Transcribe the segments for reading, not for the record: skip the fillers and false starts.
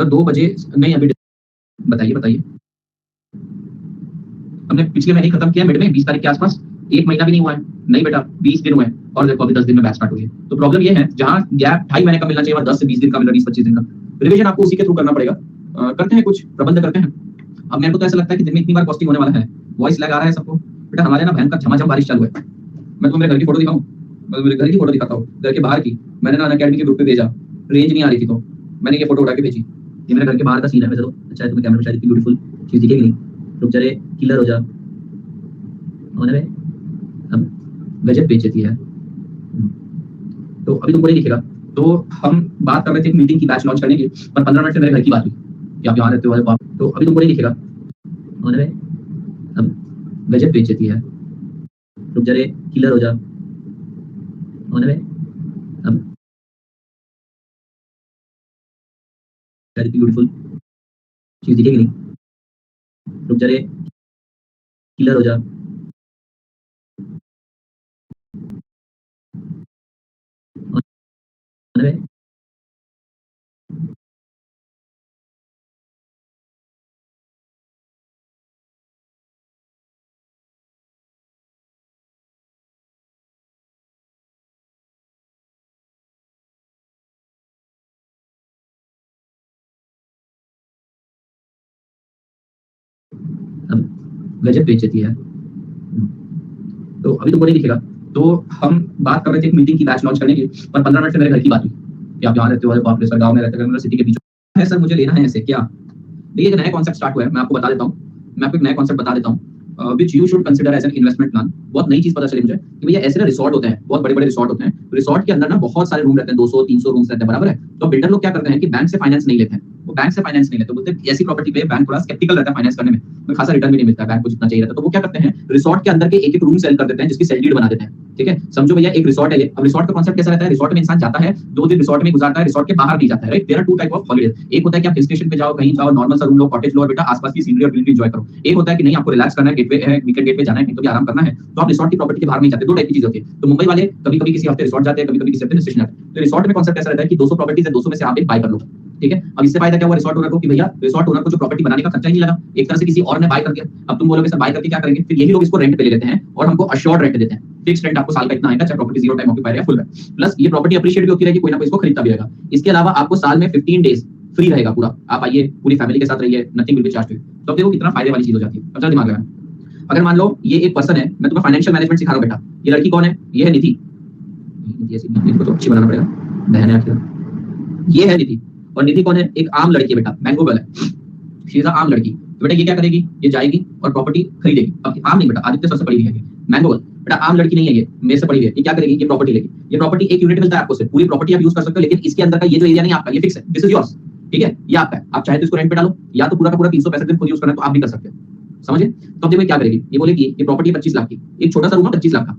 Sir 2 बजे नहीं अभी बताइए बताइए। हमने पिछले महीने खत्म किया मिड में 20 तारीख के आसपास, 1 महीना भी नहीं हुआ है। नहीं बेटा 20 दिन हुए हैं और देखो अभी 10 दिन में बैच स्टार्ट हुई है। तो प्रॉब्लम ये है जहां गैप 2.5 महीने का मिलना चाहिए वहां 10 से 20 दिन का मिल रहा है, 20-25 दिन का। रिवीजन आपको उसी के थ्रू करना पड़ेगा। करते हैं कुछ प्रबंध करते हैं। अब मेरे को तो ऐसा लगता है कि दिन में इतनी बार कॉस्टिंग होने वाला है। वॉइस लैग आ रहा है सबको? बेटा हमारे ना भयंकर झमाझम बारिश चालू है। मैं तो मेरे घर की फोटो दिखाऊं, मैं मेरे घर की फोटो दिखाता हूँ, घर के बाहर की। मैंने ना अनअकैडमी के ग्रुप पे भेजा, रेंज नहीं आ रही थी तो मैंने ये फोटो उठा के भेजी। ये मेरे घर के बाहर का सीन है। वैसे तो अच्छा है, तुम्हें कैमरे में शायद इतनी ब्यूटीफुल चीज दिखेगी नहीं। रुक जा रे, किलर हो जा होने में। अब गजब बेइज्जती है। तो अभी तुमको नहीं दिखेगा। तो हम बात कर रहे थे एक मीटिंग की बैच लॉन्च करने की, पर 15 मिनट से मेरे घर की बात हुई कि आप यहाँ रहते हो। तो अभी तुमको नहीं दिखेगा होने में। अब गजब बेइज्जती है। रुक जा रे, किलर हो जा होने में। अब शायद ब्यूटीफुल चीज दिखेगी नहीं। रुक जा रे, किलर हो जा होने में। अब गजब बेइज्जती है। तो अभी तुमको नहीं दिखेगा। तो हम बात कर रहे थे एक मीटिंग की बैच लॉन्च करने की, पर 15 मिनट से मेरे घर की बात हुई कि आप यहाँ रहते हो। बाप रे सर, गाँव में रहते हो, सिटी के बीच है सर, मुझे लेना है ऐसे क्या। देखिए एक नया कॉन्सेप्ट स्टार्ट हुआ है, मैं आपको बता देता हूँ। मैं आपको एक नया कॉन्सेप्ट बता देता हूँ which you should consider as an investment plan. बहुत नई चीज पता चली मुझे कि भैया ऐसे ना रिसॉर्ट होते हैं, बहुत बड़े बड़े रिसॉर्ट होते हैं। रिसॉर्ट के अंदर ना बहुत सारे रूम रहते हैं, 200-300 रूम्स रहते हैं, बराबर है। तो बिल्डर लोग क्या करते हैं कि बैंक से फाइनेंस नहीं लेते हैं। वो बैंक से फाइनेंस नहीं लेते, बोलते हैं ऐसी प्रॉपर्टी पे बैंक थोड़ा स्केप्टिकल रहता है फाइनेंस करने में खासा रिटर्न भी नहीं मिलता है बैंक को जितना चाहिए रहता है। तो वो क्या करते हैं, रिसॉर्ट के अंदर के एक एक रूम सेल कर देते हैं जिसकी सेल डीड बना देते हैं। ठीक है, समझो भैया एक रिसॉर्ट है ये। अब रिसॉर्ट का कॉन्सेप्ट कैसा रहता है, रिसॉर्ट में इंसान जाता है 2 दिन रिसॉर्ट में गुजारता है, रिसॉर्ट के बाहर नहीं जाता है। Right, there are 2 type of holidays. एक होता है कि आप हिल स्टेशन पे जाओ, कहीं जाओ, नॉर्मल सा रूम लो, कॉटेज लो और बेटा आसपास की सीनरी और ग्रीनरी एंजॉय करो। एक होता है कि नहीं आपको रिलैक्स करना है, गेटवे है, वीकेंड गेटवे जाना है, कहीं तो भी आराम करना है, तो आप रिसॉर्ट की प्रॉपर्टी के बाहर नहीं जाते। 2 टाइप की चीज होती है। तो मुंबई वाले कभी-कभी किसी हफ्ते रिसॉर्ट जाते हैं, कभी-कभी किसी हफ्ते हिल स्टेशन जाते हैं। तो रिसॉर्ट में कॉन्सेप्ट ऐसा रहता है कि 200 प्रॉपर्टीज है, 200 में से आप एक बाय कर लो। ठीक है, अब इससे फायदा क्या हुआ रिसॉर्ट ओनर को कि भैया रिसॉर्ट ओनर को जो प्रॉपर्टी बनाने का खर्चा ही नहीं लगा, एक तरह से किसी और ने बाय कर दिया। अब तुम बोलोगे सर बाय करके क्या करेंगे, फिर यही लोग इसको रेंट पे ले लेते हैं और हमको अश्योर्ड रेंट देते हैं। फिक्स्ड रेंट आपको साल का इतना आएगा, चाहे प्रॉपर्टी 0 टाइम ऑक्यूपाइड है, फुल है। प्लस ये प्रॉपर्टी अप्रिशिएट भी होती रहेगी, कोई ना कोई इसको खरीदता भी रहेगा। इसके अलावा आपको साल में 15 डेज फ्री रहेगा पूरा। आप आइए पूरी फैमिली के साथ रहिए, नथिंग विल बी चार्ज्ड। तो देखो कितना फायदे वाली चीज हो जाती है। अब दिमाग लगा, अगर मान लो ये एक पर्सन है, मैं तुम्हें फाइनेंशियल मैनेजमेंट सिखा रहा हूं बेटा। ये लड़की कौन है, ये है निधि। इसको तो अच्छी बनाना पड़ेगा, बहन है आखिर। ये है निधि। और निधि कौन है, एक आम लड़की है बेटा, मैंगो गर्ल है, शी इज अ आम लड़की। तो बेटा ये क्या करेगी, ये जाएगी और प्रॉपर्टी खरीदेगी। अब आम नहीं बेटा, आदित्य सबसे पढ़ी लिखी है, मैंगो गर्ल बेटा आम लड़की नहीं है, ये मेरे से पढ़ी है। ये क्या करेगी, ये प्रॉपर्टी लेगी। ये प्रॉपर्टी एक यूनिट मिलता है आपको, सिर्फ पूरी प्रॉपर्टी आप यूज कर सकते हो, लेकिन इसके अंदर का ये जो एरिया नहीं आपका, ये फिक्स है, दिस इज योर्स। ठीक है, ये आपका है। आप चाहे तो इसको रेंट पे डालो, या तो पूरा का पूरा 365 दिन खुद यूज करना है तो आप भी कर सकते हो। समझे। तो अब देखो क्या करेगी, ये बोलेगी ये प्रॉपर्टी 25 लाख की, एक छोटा सा रूम है 25 लाख का।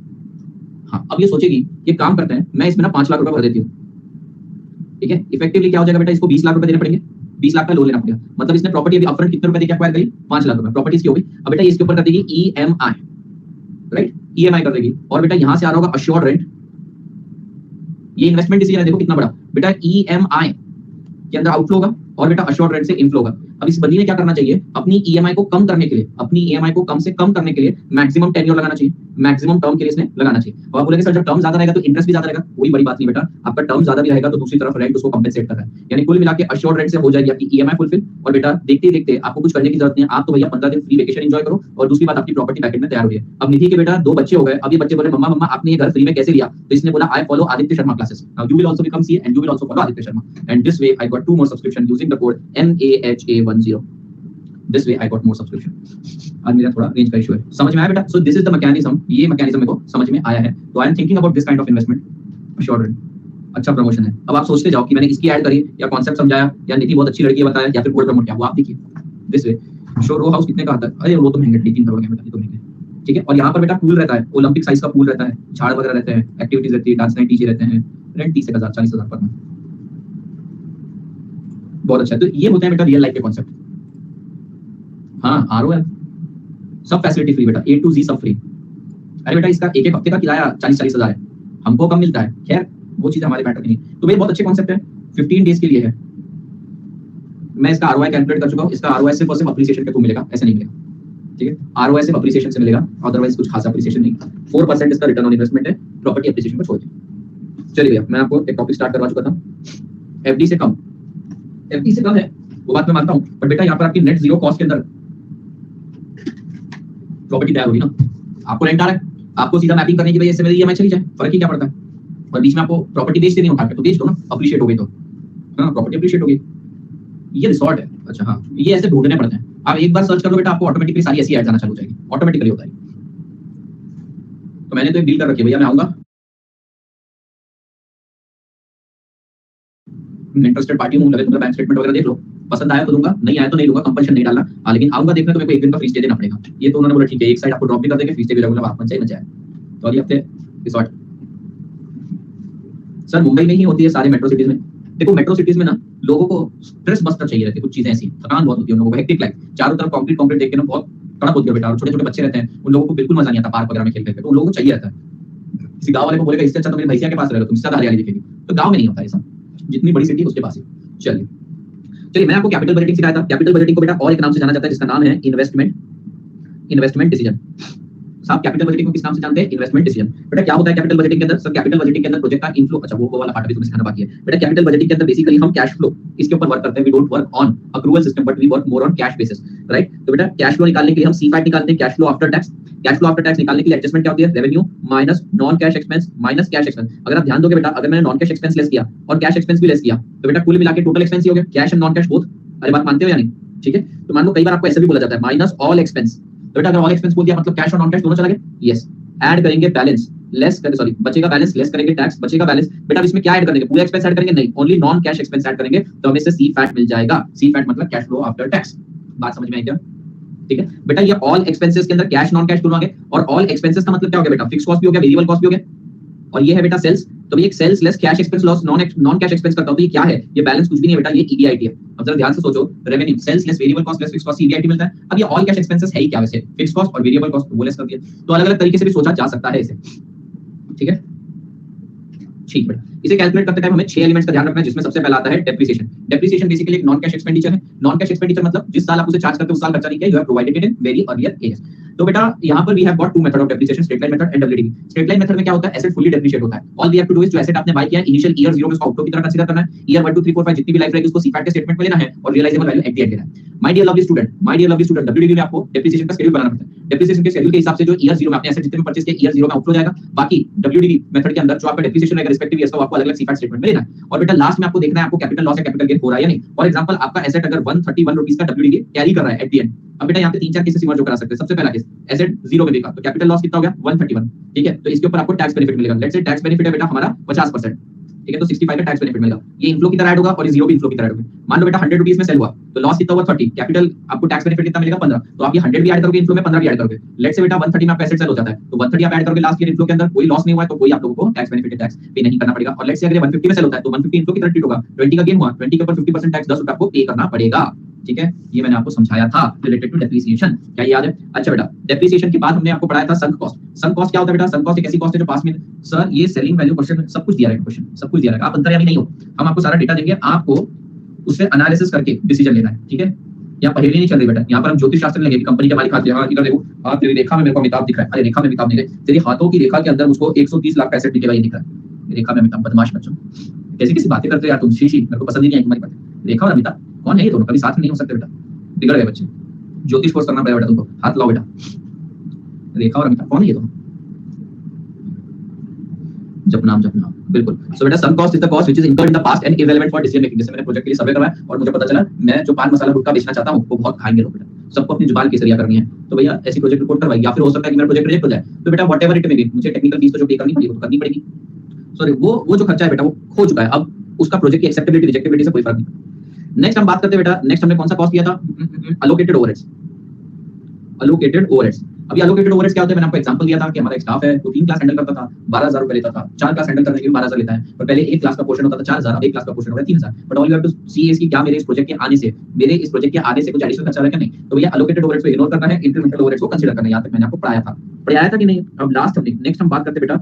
हाँ, अब ये सोचेगी ये काम करते हैं, मैं इसमें ना 5 लाख रुपए भर देती हूँ। ठीक है, इफेक्टिवली क्या हो जाएगा बेटा, इसको 20 लाख रुपए देने पड़ेंगे, 20 लाख का लोन लेना पड़ेगा। मतलब इसने प्रॉपर्टी अभी अपफ्रंट कितने रुपए देके एक्वायर करी, 5 लाख रुपए प्रॉपर्टी इसकी हो गई। अब बेटा इसके ऊपर कर देगी ईएमआई, राइट, ईएमआई कर देगी। और बेटा यहां से आ रहा होगा अश्योर्ड रेंट। ये इन्वेस्टमेंट डिसीजन है, देखो कितना बड़ा बेटा। ईएमआई के अंदर आउटफ्लो होगा और बेटा अश्योर्ड रेंट से इनफ्लो होगा। अब इस बंदी ने क्या करना चाहिए, अपनी ईएमआई को कम करने के लिए, अपनी ईएमआई को कम से कम करने के लिए मैक्सिमम टेन्योर लगाना चाहिए, मैक्सिमम टर्म के लिए इसने लगाना चाहिए। और आप बोलेंगे सर जब टर्म ज्यादा रहेगा तो इंटरेस्ट भी ज्यादा रहेगा। कोई बड़ी बात नहीं बेटा, आपका टर्म ज्यादा भी रहेगा तो दूसरी तरफ रेंट उसको कंपेंसेट कर रहा है। यानी कुल मिला के अश्योर्ड रेंट से हो जाएगी आपकी ईएमआई फुलफिल। और बेटा देखते ही देखते आपको कुछ करने की जरूरत नहीं है, आप तो भैया 15 दिन फ्री वेकेशन एंजॉय करो और दूसरी बात आपकी प्रॉपर्टी पैकेट में तैयार हो गई है। अब निधि के बेटा 2 बच्चे हो गए। अब ये बच्चे बोले मम्मा मम्मा आपने ये घर फ्री में कैसे लिया, तो इसने बोला I follow Aditya Sharma classes, now you will also become C and you will also follow Aditya Sharma and this way I got 2 more subscription using the code MAHA10। This way I got more subscription। आज मेरा थोड़ा range का issue है, समझ में आया बेटा। So this is the mechanism, ये मैकेनिज्म मेरे को समझ में आया है। तो I am thinking about this kind of investment, assured rent। अच्छा प्रमोशन है। अब आप सोचते जाओ कि मैंने इसकी ऐड करी या कॉन्सेप्ट समझाया या निधि बहुत अच्छी लड़की है बताया या फिर कोड प्रमोट किया, वो आप देखिए। This way show row house कितने का आता है, अरे वो तो महंगे 3 करोड़ के बेटा, ये तो महंगे। ठीक है, और यहाँ पर बेटा पूल रहता है, ओलंपिक साइज का पूल रहता है, झाड़ वगैरह रहते हैं, एक्टिविटीज रहती है, डांस नाइट डीजे रहते हैं। रेंट 30,000 40,000 पर मंथ, बहुत अच्छा है। तो ये होता है बेटा रियल लाइफ के कॉन्सेप्ट। हाँ ROI सब फैसिलिटी फ्री बेटा, A to Z सब फ्री। अरे बेटा इसका एक हफ्ते का किराया 40-40 हजार है, हमको कम मिलता है। खैर वो चीज हमारे मैटर नहीं। तो भाई बहुत अच्छे कॉन्सेप्ट है, 15 डेज के लिए है। मैं इसका आरओआई कैलकुलेट कर चुका हूँ, इसका आरओआई सिर्फ और सिर्फ अप्रिसिएशन के थ्रू मिलेगा, ऐसे नहीं मिलेगा, ठीक है। आरओआई सिर्फ अप्रिसिएशन से मिलेगा, अदरवाइज कुछ खास अप्रिसिएशन नहीं। 4% इसका रिटर्न ऑन इन्वेस्टमेंट है प्रॉपर्टी अप्रिसिएशन को छोड़ के। चलिए भैया, मैं आपको एक टॉपिक स्टार्ट करवा चुका था, एफडी से कम, एफडी से कम है वो बात मैं मानता हूँ, पर बेटा यहाँ पर आपकी नेट जीरो कॉस्ट के अंदर प्रॉपर्टी तैयार होगी ना। आपको रेंट आ रहा है, आपको सीधा मैपिंग करने की वजह से मेरी ईएमआई चली जाए, फर्क ही क्या पड़ता है। और बीच में आपको प्रॉपर्टी बेच देनी उठा के, तो बेच दो ना, अप्रिशिएट हो गई तो, हाँ प्रॉपर्टी अप्रिशिएट हो गई। ये रिसॉर्ट है, अच्छा हाँ, ये ऐसे ढूंढने पड़ते हैं। आप एक बार सर्च कर लो बेटा, आपको ऑटोमेटिकली सारी ऐसी ऐड जाना चालू हो जाएगी, ऑटोमेटिकली होता है। तो मैंने तो एक डील कर रखी है भैया, मैं आऊंगा, इंटरेस्टेड पार्टी हूं, लगे तो बैंक स्टेटमेंट वगैरह देख लो, पसंद आया तो दूंगा, नहीं आया तो नहीं दूंगा, कंपल्शन नहीं डालना। लेकिन आऊंगा देखने तो मेरे को एक दिन का फ्री स्टे देना पड़ेगा। ये तो उन्होंने बोला ठीक है, एक साइड आपको ड्रॉप भी कर देंगे, फ्री स्टे भी रेगुलर आप चाहिए ना चाहे। तो अगले हफ्ते रिसॉर्ट सर मुंबई में ही होती है, सारे मेट्रो सिटीज में। देखो मेट्रो सिटीज में ना लोगों को स्ट्रेस बस्टर चाहिए रहती है, कुछ चीजें ऐसी, थकान बहुत होती है उन लोगों को, हेक्टिक लाइफ, चारों तरफ कंक्रीट कंक्रीट देख के ना बहुत तड़प होती है बेटा। और छोटे छोटे बच्चे रहते हैं, उन लोगों को बिल्कुल मजा नहीं आता पार्क वगैरह में खेल खेल के, तो उन लोगों को चाहिए रहता है। किसी गांव वाले को बोलेगा इससे अच्छा तो मेरे भैया के पास रहेगा, तुम ज्यादा हरियाली दिखेगी, तो गांव में नहीं होता ऐसा, जितनी बड़ी सिटी उसके पास है। चलिए मैं आपको कैपिटल बजटिंग सिखाया था। कैपिटल बजटिंग को बेटा और एक नाम से जाना जाता है, जिसका नाम है इन्वेस्टमेंट डिसीजन। साहब कैपिटल बजटिंग को किस नाम से जानते हैं? Investment decision. बेटा क्या होता है कैपिटल बजटिंग के अंदर? सर कैपिटल बजटिंग के अंदर प्रोजेक्ट का इनफ्लो, अच्छा वो वाला पार्ट भी तुम्हें सिखाना बाकी है बेटा। कैपिटल बजटिंग के अंदर बेसिकली हम कैश फ्लो इसके ऊपर वर्क करते हैं। We don't work on accrual system but we work more on cash basis, right. तो बेटा कैश फ्लो निकालने के लिए हम सीफैट निकालते हैं, cash flow after tax. Cash flow after tax निकालने के लिए एडजस्टमेंट क्या होती है? Revenue minus non cash expense minus cash expense. अगर आप ध्यान दोगे बेटा, अगर मैंने नॉन कैश एक्सपेंस लेस किया और कैश एक्सपेंस भी लेस किया तो बेटा कुल मिला के टोटल एक्सपेंस ही हो गया, cash and non cash both. अरे बात मानते हो या नहीं? ठीक है, तो मान लो कई बार आपको ऐसे भी बोला जाता है माइनस ऑल एक्सपेंस। तो बेटा अगर ऑल एक्सपेंस बोल दिया मतलब कैश और नॉन कैश दोनों चला गया, यस। ऐड करेंगे बैलेंस लेस कर, सॉरी बचेगा बैलेंस, लेस करेंगे टैक्स, बचेगा बैलेंस। बेटा इसमें क्या ऐड करेंगे? पूरा एक्सपेंस ऐड करेंगे? नहीं, only non cash expense add करेंगे, तो हमें इससे सी फैट मिल जाएगा। सी फैट मतलब कैश फ्लो आफ्टर टैक्स। बात समझ में आई क्या? ठीक है बेटा, ये ऑल एक्सपेंसेस के अंदर कैश नॉन कैश दोनों आ गए। और ऑल एक्सपेंसेस का मतलब क्या हो गया बेटा? फिक्स कॉस्ट भी हो गया, वेरिएबल कॉस्ट भी हो गया। और ये है बेटा सेल्स, तो ये sales less cash expense loss non cash expense करता हूं, तो ये क्या है? ये बैलेंस कुछ भी नहीं है बेटा, ये ईडीआईटी है। अब जरा ध्यान से सोचो, revenue sales less variable cost less fix cost EDIT मिलता है। अब ये ऑल कैश एक्सपेंसेस है ही क्या वैसे? फिक्स कॉस्ट और वेरिएबल कॉस्ट वो लेस कर दिया। तो अलग अलग तरीके से भी सोचा जा सकता है इसे, ठीक है ठीक बेटा। इसे कैलकुलेट करते टाइम हमें 6 एलिमेंट्स का ध्यान रखना है, जिसमें सबसे पहला आता है डेप्रिसिएशन। डेप्रिसिएशन बेसिकली एक नॉन कैश एक्सपेंडिचर है। नॉन कैश एक्सपेंडिचर मतलब जिस साल आप उसे चार्ज करते हो उस साल खर्चा नहीं किया, you have provided it in very earlier age. तो बेटा यहाँ पर we have got two method of depreciation, straight line method and WDV. Straight line method में क्या होता है? एसेट फुली डेप्रिशिएट होता है। All we have to do is जो एसेट आपने बाय किया है इनिशियल ईयर 0 में उसको आउटफ्लो की तरह कंसीडर करना है। ईयर 1 2 3 4 5 जितनी भी लाइफ रहेगी उसको सीफैट के स्टेटमेंट में लेना है और realisable value at the end लेना है। My dear lovely student, WDV में आपको डेप्रिसिएशन का शेड्यूल बनाना पड़ता है। डेप्रिसिएशन के शेड्यूल के हिसाब से जो ईयर 0 में आपने एसेट जितने भी परचेज किए ईयर 0 में आउटफ्लो जाएगा। बाकी डब्ल्यूडीवी मेथड के अंदर जो आपका डेप्रिसिएशन रहेगा रिस्पेक्टिव ईयर्स का आपको अलग-अलग सीफैट स्टेटमेंट में लेना है। और बेटा लास्ट में आपको देखना है आपको कैपिटल लॉस या कैपिटल गेन हो रहा है या नहीं। फॉर एग्जांपल आपका एसेट अगर 131 रुपीस का डब्ल्यूडीवी कैरी कर रहा है एट द एंड। अब बेटा यहाँ पे 3-4 केसेस इमर्ज करा सकते हैं। सबसे पहला केस एसेट 0 में बिका तो कैपिटल लॉस कितना हो गया? 131, ठीक है। तो इसके ऊपर आपको टैक्स बेनिफिट मिलेगा। लेट्स से टैक्स बेनिफिट है बेटा हमारा 50%, ठीक है, तो 65 का टैक्स बेनिफिट मिलेगा। ये इनफ्लो की तरह ऐड होगा और ये जीरो भी इनफ्लो की तरह ऐड होगा। मान लो बेटा 100 रुपीस में सेल हुआ तो लॉस कितना हुआ? 30, कैपिटल आपको टैक्स बेनिफिट कितना मिलेगा? 15। तो आप ये 100 भी ऐड करोगे इनफ्लो में, 15 भी ऐड करोगे। लेट्स से बेटा 130 में आपका एसेट सेल हो जाता है तो 130 आप ऐड करोगे लास्ट ईयर इनफ्लो के अंदर, कोई लॉस नहीं हुआ है तो कोई आप लोगों को टैक्स बेनिफिट टैक्स पे नहीं करना पड़ेगा। और लेट्स से अगर 150 में सेल होता है तो 150 इनफ्लो की तरह ट्रीट होगा, 20 का गेन हुआ, 20 के ऊपर 50% टैक्स 10 रुपए आपको पे करना पड़ेगा, ठीक है। ये मैंने आपको समझाया था रिलेटेड टू डेप्रिसिएशन, क्या याद है? अच्छा बेटा डेप्रिसिएशन के बाद हमने आपको पढ़ाया था संक कॉस्ट। संक कॉस्ट क्या होता है बेटा? संक कॉस्ट एक ऐसी कॉस्ट है जो पास में, सर ये सेलिंग वैल्यू क्वेश्चन सब कुछ दिया रहेगा, क्वेश्चन सब कुछ दिया रहेगा, आप अंतर्यामी नहीं हो। हम आपको सारा डेटा देंगे, आपको उससे एनालिसिस करके डिसीजन लेना है, ठीक है। यहाँ पहेली नहीं चल रही बेटा, यहाँ पर हम ज्योतिष शास्त्र लेंगे कि कंपनी के मालिक हाथ यहाँ इधर देखो, हाथ तेरी रेखा में मेरे को अमिताभ दिख रहा है, अरे रेखा में अमिताभ नहीं है, तेरी हाथों की रेखा के अंदर उसको 130 लाख का एसेट दिखेगा, ये दिख रहा है रेखा में अमिताभ। बदमाश बच्चों कैसी कैसी बातें करते हो यार तुम, शीशी मेरे को पसंद ही नहीं आई तुम्हारी बातें। रेखा और अमिताभ कौन है? ये दोनों कभी साथ में नहीं हो सकते बेटा, बिगड़ गए बच्चे। ज्योतिष कोर्स करना पड़ेगा बेटा तुमको, हाथ लाओ बेटा। रेखा और अमिताभ कौन है ये दोनों? जपनाम बिल्कुल। सो बेटा sunk cost is the cost which is incurred in the past and irrelevant for decision making. जैसे मैंने प्रोजेक्ट के लिए सर्वे करवाया और मुझे पता चला मैं जो पान मसाला गुटखा बेचना चाहता हूं वो बहुत खाएंगे लोग बेटा, सबको अपनी जुबान केसरिया करनी है, तो भैया ऐसी प्रोजेक्ट रिपोर्ट करवाई। या फिर हो सकता है कि मेरा प्रोजेक्ट रिजेक्ट हो जाए तो बेटा व्हाटएवर इट मे बी मुझे टेक्निकल फीस तो जो पे करनी पड़ेगी वो करनी पड़ेगी। सॉरी वो जो खर्चा है बेटा वो हो चुका है, अब उसका प्रोजेक्ट की एक्सेप्टेबिलिटी रिजेक्टेबिलिटी से कोई फर्क नहीं। नेक्स्ट हम बात करते हैं बेटा, नेक्स्ट हमने कौन सा कॉस्ट किया था? Allocated overheads. एलोकेटेड ओवरहेड्स, अभी एलोकेटेड ओवरहेड्स क्या होता है? मैंने आपको एग्जांपल दिया था कि हमारा एक स्टाफ है तो 3 क्लास हैंडल करता था, 12000 रुपए लेता था। 4 क्लास हैंडल करने के लिए 12000 लेता है, पर पहले एक क्लास का पोर्शन होता था 4000, अब एक क्लास का पोर्शन हो गया 3000। But all you have to see is कि क्या मेरे इस प्रोजेक्ट के आने से कुछ एडिशनल खर्चा है क्या? नहीं। तो भैया एलोकेटेड ओवरहेड्स को इग्नोर करना है, इंक्रीमेंटल ओवरहेड्स को कंसीडर करना है। यहां तक मैंने आपको पढ़ाया था कि नहीं? अब लास्ट हमने नेक्स्ट हम बात करते हैं बेटा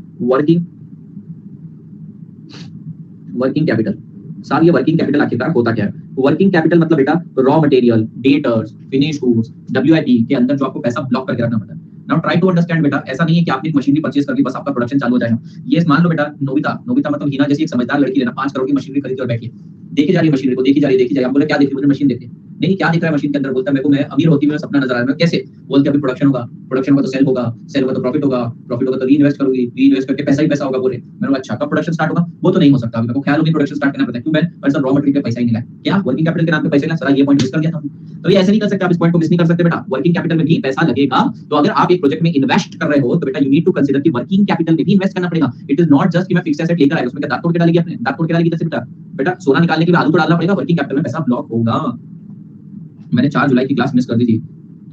वर्किंग कैपिटल। साहब ये वर्किंग कैपिटल आखिरकार होता क्या है? वर्किंग कैपिटल मतलब बेटा raw material, debtors, finish goods, WIP के अंदर जो आपको पैसा ब्लॉक करके रखना पड़ता है। नाउ ट्राई टू अंडरस्टैंड बेटा, ऐसा नहीं है कि आपने एक मशीनरी परचेज कर ली बस आपका प्रोडक्शन चालू हो जाएगा। ये मान लो बेटा नोबिता नोबिता मतलब हिना जैसी एक समझदार लड़की है ना, 5 करोड़ की मशीनरी खरीद कर बैठी है, देखी जा रही है मशीनरी को, देखी जा रही है। आप बोले क्या देख रही है? मुझे मशीन देखनी है। नहीं क्या दिख रहा है मशीन के अंदर? बोलता है मेरे को मैं अमीर होती हुई सपना नजर आ रहा है। कैसे? बोलते अभी प्रोडक्शन होगा, प्रोडक्शन होगा तो सेल होगा, सेल होगा तो प्रॉफिट होगा, प्रॉफिट होगा तो रीइन्वेस्ट करूंगी, रीइन्वेस्ट करके पैसा ही पैसा होगा। बोले मैंने अच्छा कब प्रोडक्शन स्टार्ट होगा? वो तो नहीं हो सकता, अभी मेरे को ख्याल होगी प्रोडक्शन स्टार्ट करना पड़ता है। क्यों? मैं सर रॉ मटेरियल पे पैसा ही नहीं लाया। क्या वर्किंग कैपिटल के नाम पे पैसे लाया? सर ये पॉइंट मिस कर दिया था। तो ये ऐसे नहीं कर सकते आप, इस पॉइंट को मिस नहीं कर सकते बेटा। वर्किंग कैपिटल में भी पैसा लगेगा। तो अगर आप एक प्रोजेक्ट में इन्वेस्ट कर रहे हो तो बेटा यू नीड टू कंसीडर कि वर्किंग कैपिटल में भी इन्वेस्ट करना पड़ेगा। इट इज नॉट जस्ट कि मैं फिक्स एसेट लेकर आया उसमें क्या दांत तोड़ के डालेगी अपने, दांत तोड़ के डालेगी कैसे बेटा? बेटा सोना निकालने के लिए आलू तो डालना पड़ेगा, वर्किंग कैपिटल में पैसा ब्लॉक होगा। मैंने 4 जुलाई की क्लास मिस कर दी थी।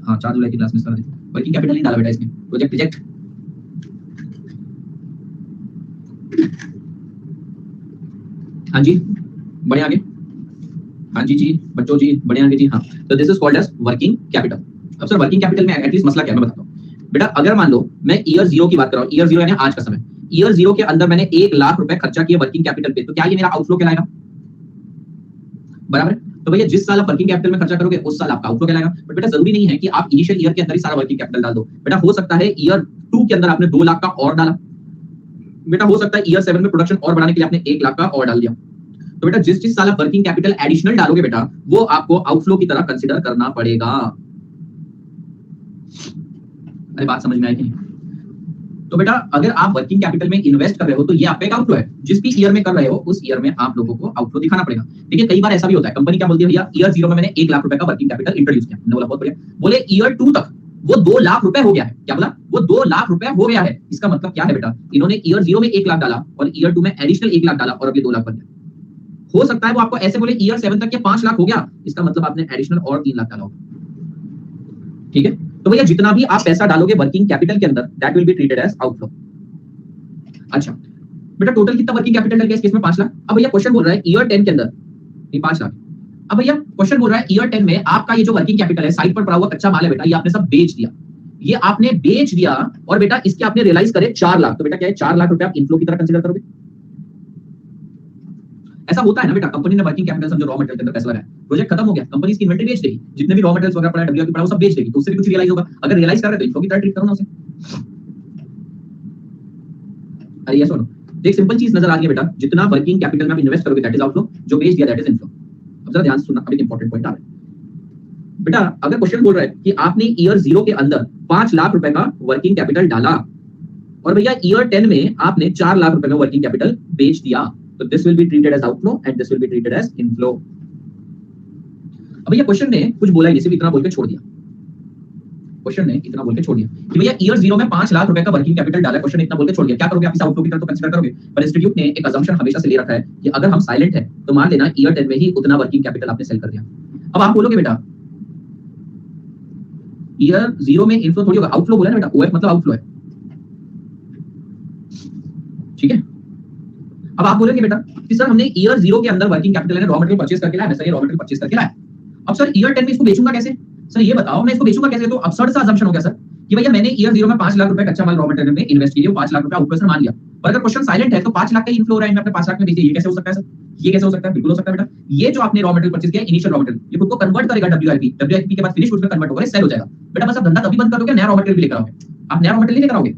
हाँ 4 जुलाई की क्लास मिस कर दी थी। वर्किंग कैपिटल नहीं डाला बेटा इसमें, प्रोजेक्ट रिजेक्ट। हाँ जी बढ़िया आगे। हाँ जी बच्चों जी बढ़िया आगे जी। हाँ तो this is called as working capital. अब सर वर्किंग कैपिटल में एटलीस्ट मसला क्या है मैं बताता हूँ बेटा। अगर मान लो मैं ईयर 0 की बात कर रहा हूँ, ईयर 0 यानी आज का समय, ईयर 0 के अंदर मैंने 1 लाख रुपए खर्चा किया वर्किंग कैपिटल पे, तो क्या ये मेरा आउटफ्लो कहलाएगा? बराबर। तो भैया जिस साल आप वर्किंग कैपिटल में खर्चा करोगे उस साल आपका आउटफ्लो कहलाएगा। बट बेटा जरूरी नहीं है कि आप इनिशियल ईयर के अंदर ही सारा वर्किंग कैपिटल डाल दो। बेटा हो सकता है ईयर 2 के अंदर आपने 2 लाख का और डाला। बेटा हो सकता है ईयर 7 में प्रोडक्शन और बढ़ाने के लिए आपने 1 लाख का और डाल दिया। तो बेटा जिस साल आप वर्किंग कैपिटल एडिशनल डालोगे बेटा वो आपको आउटफ्लो की तरह कंसीडर करना पड़ेगा। अरे बात समझ में आई कि नहीं? तो बेटा अगर आप वर्किंग कैपिटल में इन्वेस्ट कर रहे हो तो ये आपका एक आउटफ्लो है। जिस भी ईयर में कर रहे हो उस ईयर में आप लोगों को आउटफ्लो दिखाना पड़ेगा। देखिए कई बार ऐसा भी होता है, कंपनी क्या बोलती है भैया ईयर 0 में मैंने 1 लाख रुपए का वर्किंग कैपिटल इंट्रोड्यूस किया। मैंने बोला बहुत बढ़िया। बोले ईयर 2 तक वो 2 लाख रुपए हो गया है। क्या बोला? वो 2 लाख रुपए हो गया है। इसका मतलब क्या है बेटा? इन्होंने ईयर 0 में 1 लाख डाला और ईयर 2 में एडिशनल 1 लाख डाला और अब ये 2 लाख बन गया। हो सकता है वो आपको ऐसे बोले ईयर 7 तक ये 5 लाख हो गया, इसका मतलब आपने एडिशनल और 3 लाख डाला होगा। ठीक है? तो भैया जितना भी आप पैसा डालोगे वर्किंग कैपिटल के अंदर that will be treated as outflow. अच्छा बेटा टोटल कितना वर्किंग कैपिटल डल गया इस केस में? 5 लाख। अब भैया क्वेश्चन बोल रहा है ईयर 10 के अंदर ये 5 लाख। अब भैया क्वेश्चन बोल रहा है ईयर 10 में आपका ये जो वर्किंग कैपिटल है, साइड पर पड़ा हुआ कच्चा माल है बेटा, ये आपने सब बेच दिया। ये आपने बेच दिया और बेटा इसके आपने रियलाइज करे 4 लाख। तो बेटा क्या है 4 लाख रुपए आप इनफ्लो की तरह कंसीडर करोगे? ऐसा होता है ना बेटा, कंपनी ने वर्किंग कैपिटल समझो रॉ मटेरियल के अंदर पैसा लगाया, प्रोजेक्ट खत्म हो गया, कंपनी इसकी इन्वेंटरी बेच देगी, जितने भी रॉ मटेरियल्स वगैरह पड़ा है डब्ल्यूआईपी पड़ा वो सब बेच देगी, तो उससे भी कुछ रियलाइज होगा। अगर रियलाइज कर रहे हो तो इनफ्लो की तरह ट्रीट करो ना उसे। अरे ये सुनो एक सिंपल चीज नजर आ रही है बेटा, जितना वर्किंग कैपिटल में आप इन्वेस्ट करोगे दैट इज आउटफ्लो, जो बेच दिया दैट इज इनफ्लो। अब जरा ध्यान से सुनना, अभी इंपॉर्टेंट पॉइंट आ रहा है बेटा। अगर क्वेश्चन बोल रहा है कि आपने ईयर 0 के अंदर 5 लाख रुपए का वर्किंग कैपिटल डाला और भैया ईयर 10 में आपने 4 लाख रुपए का वर्किंग कैपिटल बेच दिया, तो this will be treated as outflow and this will be treated as inflow. अब भैया क्वेश्चन ने कुछ बोला ही नहीं, सिर्फ इतना बोल के छोड़ दिया। क्वेश्चन ने इतना बोल के छोड़ दिया कि भैया ईयर 0 में 5 लाख रुपए का वर्किंग कैपिटल डाला, क्वेश्चन इतना बोल के छोड़ दिया। क्या करोगे आप? इस आउटफ्लो की तरह तो कंसीडर करोगे, पर इंस्टीट्यूट ने एक अजम्पशन हमेशा से ले रखा है कि अगर हम साइलेंट है तो मान लेना ईयर 10 में ही उतना वर्किंग कैपिटल आपने सेल कर दिया। अब आप बोलोगे बेटा ईयर 0 में इनफ्लो थोड़ी होगा, आउटफ्लो बोला ना बेटा, ओएफ मतलब आउटफ्लो है। ठीक है? अब आप बोलोगे बेटा कि सर हमने ईयर 0 के अंदर working capital raw material purchase करके लाया, मैं सर ये रॉ मटेरियल परचेज करके लाया। अब सर ईयर 10 में इसको बेचूंगा कैसे? सर ये बताओ मैं इसको बेचूंगा कैसे? तो absurd सा assumption हो गया सर कि भैया मैंने ईयर 0 में 5 लाख रुपए कच्चा माल रॉ मटेरियल में इन्वेस्ट किया, 5 लाख रुपए आउटफ्लो मान लिया। पर अगर क्वेश्चन साइलेंट है तो 5 लाख का इनफ्लो हो रहा है, मैं अपने 5 लाख में बेच दिया, ये कैसे हो सकता है सर? ये कैसे हो सकता है? बिल्कुल हो सकता है बेटा। ये जो आपने रॉ मटेरियल परचेज किया इनिशियल रॉ मटेरियल, ये खुद को कन्वर्ट करेगा डब्ल्यूआईपी, डब्ल्यूआईपी के बाद फिनिश गुड्स में कन्वर्ट होगा, सेल हो जाएगा। बेटा बस आप धंधा तभी बंद करोगे नया रॉ मटेरियल भी लेकर आओगे। आप नया रॉ मटेरियल लेकर आओगे,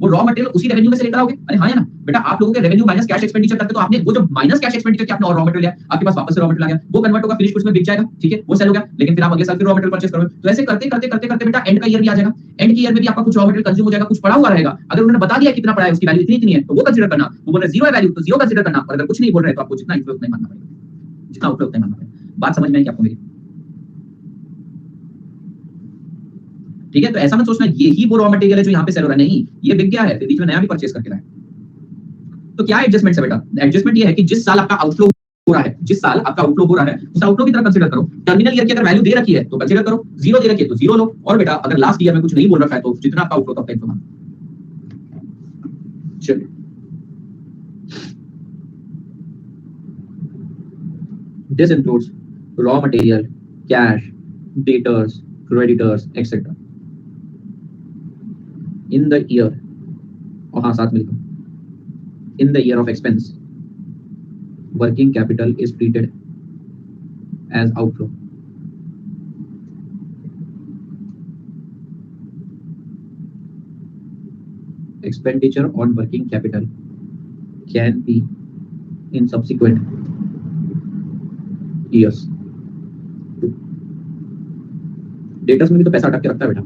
वो रॉ मटेरियल उसी रेवेन्यू में से लेकर आओगे। अरे हाँ या ना बेटा, आप लोगों के रेवेन्यू माइनस कैश एक्सपेंडिचर करते तो आपने वो जो माइनस कैश एक्सपेंडिचर के आपने और रॉ मटेरियल लिया, आपके पास वापस से रॉ मटेरियल आ गया, वो कन्वर्ट होगा, फिनिश गुड्स में बिक जाएगा, ठीक है, वो सेल हो गया। लेकिन फिर आप अगले साल फिर रॉ मटेरियल परचेज करोगे, तो ऐसे करते करते करते करते बेटा एंड का ईयर भी आ जाएगा। एंड की ईयर में भी आपका कुछ रॉ मटेरियल कंज्यूम हो जाएगा, कुछ पड़ा हुआ रहेगा। अगर उन्होंने बता दिया कितना पड़ा है, उसकी वैल्यू इतनी इतनी है, तो वो कंसीडर करना। वो बोल रहे जीरो है वैल्यू तो जीरो कंसीडर करना, और अगर कुछ नहीं बोल रहे तो आपको जितना इनफ्लो उतना ही मानना पड़ेगा, जितना आउटफ्लो उतना ही मानना पड़ेगा। बात समझ में आई क्या आपको मेरी? ठीक है? तो ऐसा मत सोचना ये ही वो रॉ मटेरियल है जो यहाँ पे सेल हो रहा है, नहीं, ये बिक गया है, बीच में नया भी परचेज करके लाए। तो क्या एडजस्टमेंट है बेटा? एडजस्टमेंट ये है कि जिस साल आपका आउटफ्लो हो रहा है, जिस साल आपका आउटफ्लो हो रहा है उस आउटफ्लो की तरह कंसीडर करो। टर्मिनल ईयर की अगर वैल्यू दे रखी है तो कंसीडर करो, जीरो दे रखी है तो जीरो लो, और बेटा अगर लास्ट ईयर में कुछ नहीं बोल रखा है तो जितना आपका आउटफ्लो तब तक मान। चलिए this includes raw material, cash, debtors, creditors etcetera in the year, और हाँ साथ मिलकर in the year of expense working capital is treated as outflow. Expenditure on working capital can be in subsequent years. Debtors में भी तो पैसा अटक के रखता है बेटा.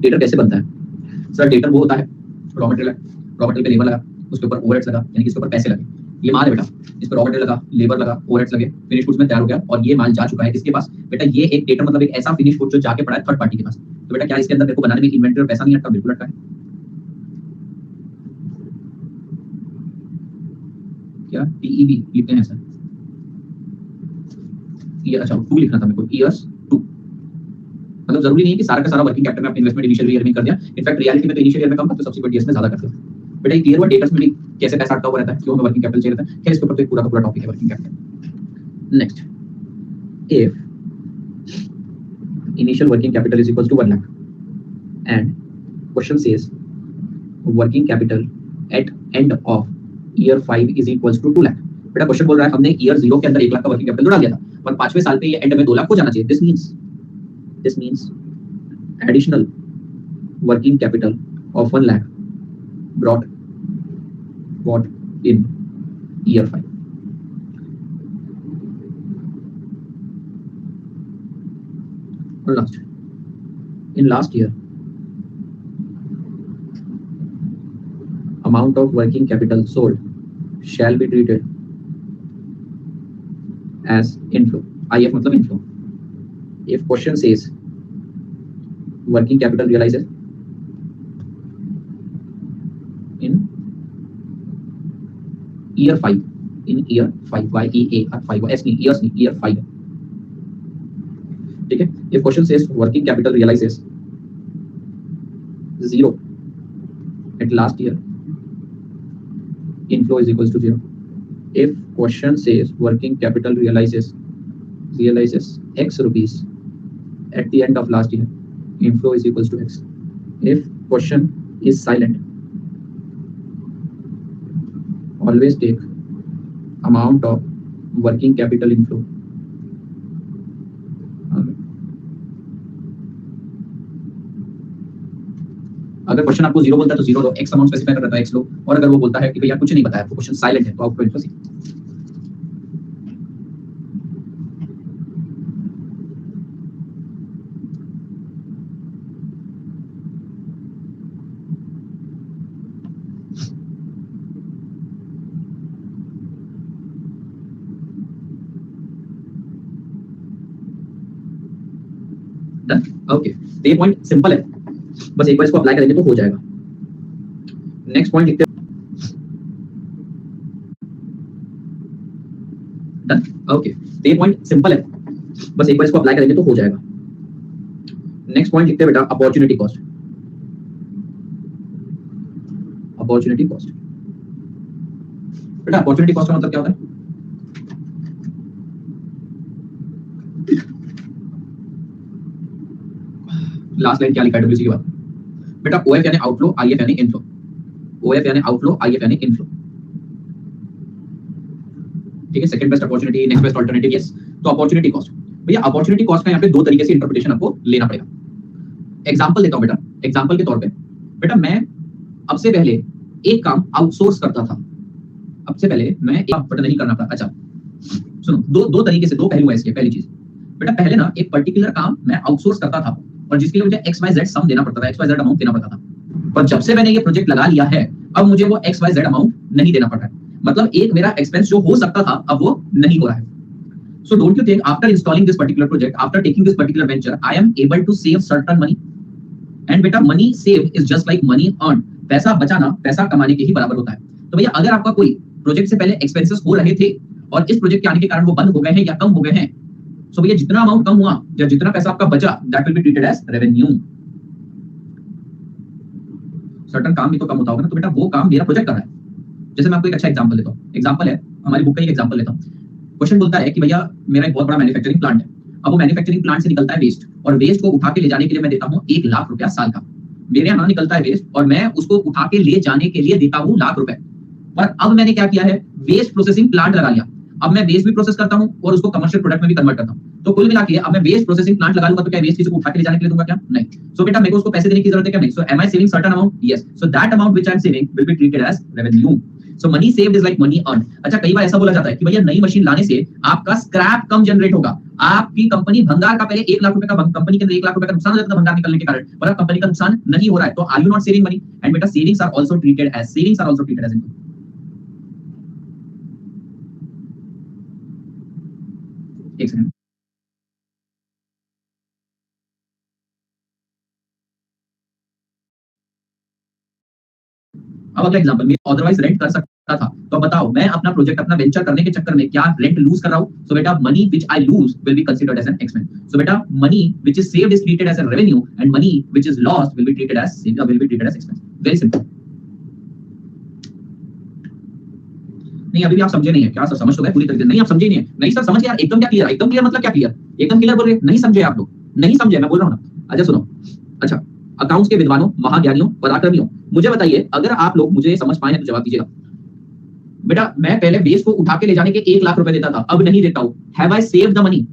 डेटर कैसे बनता है सर? डेटर वो होता है रॉ मटेरियल है, रॉ मटेरियल पे लेबर लगा, उसके ऊपर ओवरहेड्स लगा, यानी कि इसके ऊपर पैसे लगे. ये माल है बेटा, इस पर रॉ मटेरियल लगा, लेबर लगा, ओवरहेड्स लगे, फिनिश गुड्स में तैयार हो गया और ये माल जा चुका है किसके पास बेटा? ये एक डेटर मतलब एक ऐसा फिनिश गुड जो जाके पड़ा है थर्ड पार्टी के पास. तो बेटा क्या इसके अंदर मेरे को बनाने में इन्वेंटरी और पैसा नहीं अटका? बिल्कुल अटका है. क्या टीईबी लिखते हैं सर? ये अच्छा 2 लिखना था मेरे को, ईयर्स 2. मतलब जरूरी नहीं है कि सारा का सारा वर्किंग कैपिटल में अपने इन्वेस्टमेंट इनिशियल ईयर में कर दिया. इनफैक्ट रियलिटी में तो इनिशियल ईयर में कम तो सब्सिक्वेंट ईयर्स में ज्यादा करते हैं. बेटा ये क्लियर हुआ डेटर्स में भी कैसे पैसा अटका हुआ रहता है, क्यों हमें वर्किंग कैपिटल चाहिए रहता है. खैर इसके ऊपर तो एक पूरा का पूरा टॉपिक है working capital. Next, if initial working capital is equals to 1 lakh and question says working capital at end of year 5 is equals to 2 lakh. बेटा क्वेश्चन बोल रहा है हमने ईयर 0 के अंदर 1 लाख का वर्किंग कैपिटल डाल दिया था और 5वें साल पे ये एंड में 2 लाख हो जाना चाहिए. this means additional working capital of 1 lakh brought what in year 5. Or last, in last year, amount of working capital sold shall be treated as inflow. IF मतलब inflow. If question says working capital realizes in year 5, in year 5, Y-E-A-R 5, S नहीं, years नहीं, year 5. ठीक है. If question says working capital realizes 0 at last year, inflow is equals to 0. If question says working capital realizes X rupees at the end of last year, inflow is equals to X. If question is silent, always take amount of working capital inflow. अगर question आपको 0 बोलता है तो 0 लो, x amount specify कर रहा है x लो, और अगर वो बोलता है कि भैया कुछ नहीं बताया तो क्वेश्चन साइलेंट है तो आउटपुट इनफो सी. डन. ओके, तो ये पॉइंट सिंपल है, बस एक बार इसको अप्लाई करेंगे तो हो जाएगा. नेक्स्ट पॉइंट लिखते हैं. डन. ओके, तो ये पॉइंट सिंपल है, बस एक बार इसको अप्लाई करेंगे तो हो जाएगा. नेक्स्ट पॉइंट लिखते हैं बेटा अपॉर्चुनिटी कॉस्ट. अपॉर्चुनिटी कॉस्ट बेटा, अपॉर्चुनिटी कॉस्ट का मतलब क्या होता है? लास्ट लाइन क्या लिखा है डब्ल्यूसी के बाद बेटा? ओएफ यानी आउटफ्लो, आईएफ यानी इनफ्लो. ओएफ यानी आउटफ्लो, आईएफ यानी इनफ्लो. ठीक है. Second best opportunity, next best alternative. Yes. तो अपॉर्चुनिटी कॉस्ट भैया, अपॉर्चुनिटी कॉस्ट का यहाँ पे 2 तरीके से इंटरप्रिटेशन आपको लेना पड़ेगा. एग्जांपल देता हूं बेटा. एग्जांपल के तौर पे बेटा, मैं अब से पहले एक काम आउटसोर्स करता था. अब से पहले मैं एक बट नहीं करना था. अच्छा सुनो, दो तरीके से, 2 पहलू है इसके. पहली चीज बेटा, पहले ना एक पर्टिकुलर काम मैं आउटसोर्स करता था और जिसके लिए मुझे XYZ सम देना पड़ता था, XYZ अमाउंट देना पड़ता था. पर जब से मैंने ये प्रोजेक्ट लगा लिया है, अब मुझे वो XYZ अमाउंट नहीं देना पड़ रहा है. मतलब एक मेरा एक्सपेंस जो हो सकता था अब वो नहीं हो रहा है. So don't you think after installing this particular project, after taking this particular venture, I am able to save certain money. And बेटा money save is just like money earn. पैसा बचाना पैसा कमाने के ही बराबर होता है. तो भैया अगर आपका कोई प्रोजेक्ट से पहले एक्सपेंसेस हो रहे थे और इस प्रोजेक्ट के आने के कारण वो बंद हो गए हैं या कम हो गए हैं, सो भैया जितना अमाउंट कम हुआ या जितना पैसा आपका बचा, that will be treated as revenue. Certain काम भी तो कम होता होगा ना, तो बेटा वो काम मेरा प्रोजेक्ट कर रहा है. जैसे मैं आपको एक अच्छा एग्जांपल देता हूं. एग्जांपल है हमारी बुक का एक एग्जांपल लेता हूं. क्वेश्चन बोलता है कि भैया मेरा एक बहुत बड़ा मैन्युफैक्चरिंग प्लांट है. अब वो मैन्युफैक्चरिंग प्लांट से निकलता है वेस्ट, और वेस्ट को उठा के ले जाने के लिए मैं देता हूं 1 लाख रुपया साल का. मेरे यहाँ निकलता है वेस्ट और मैं उसको उठा के ले जाने के लिए देता हूं लाख रुपए. और अब मैंने क्या किया है, वेस्ट प्रोसेसिंग प्लांट लगा लिया. अब मैं वेस्ट भी प्रोसेस करता हूं और उसको कमर्शियल प्रोडक्ट में भी कन्वर्ट करता हूं। तो कुल मिला के अब मैं वेस्ट प्रोसेसिंग प्लांट लगा लूंगा तो क्या वेस्ट किसी को उठा के ले जाने के लिए दूंगा क्या? नहीं। सो बेटा मेरे को उसको पैसे देने की जरूरत है क्या? नहीं। So am I saving certain amount? Yes. So that amount which I am saving will be treated as revenue. So money saved is like money earn. अच्छा, कई बार ऐसा बोला जाता है कि भैया नई मशीन लाने से आपका स्क्रैप कम जनरेट होगा, आपकी कंपनी भंगार का पहले 1 लाख रुपए का कंपनी के अंदर 1 लाख रुपए का नुकसान हो जाता था भंगार निकलने के कारण, पर अब कंपनी का नुकसान नहीं हो रहा है। तो are you not saving money? And बेटा savings are also treated as income. एक सेकंड। अब अगला एग्जांपल, मैं अदरवाइज रेंट कर सकता था, तो बताओ मैं अपना प्रोजेक्ट अपना वेंचर करने के चक्कर में क्या रेंट लूज कर रहा हूं? सो बेटा money which I lose will be considered as an expense. So बेटा money which is saved is treated as a revenue and money which is lost will be treated as expense. Very simple. नहीं अभी भी आप समझे नहीं है क्या sir? समझ तो गए पूरी तरीके से? नहीं आप समझे नहीं है? नहीं सर समझ गया एकदम। क्या क्लियर? एकदम क्लियर मतलब क्या क्लियर? एकदम क्लियर बोल रहे नहीं समझे आप लोग? नहीं समझे मैं बोल रहा हूं ना। अच्छा सुनो, अच्छा अकाउंट्स के विद्वानों, महाज्ञानियों, पराक्रमियों, मुझे बताइए अगर आप लोग मुझे समझ पाए हैं तो जवाब दीजिएगा। बेटा मैं पहले बेस को उठा के ले जाने के 1 लाख रुपए देता था, अब नहीं देता हूं। Have I saved the money?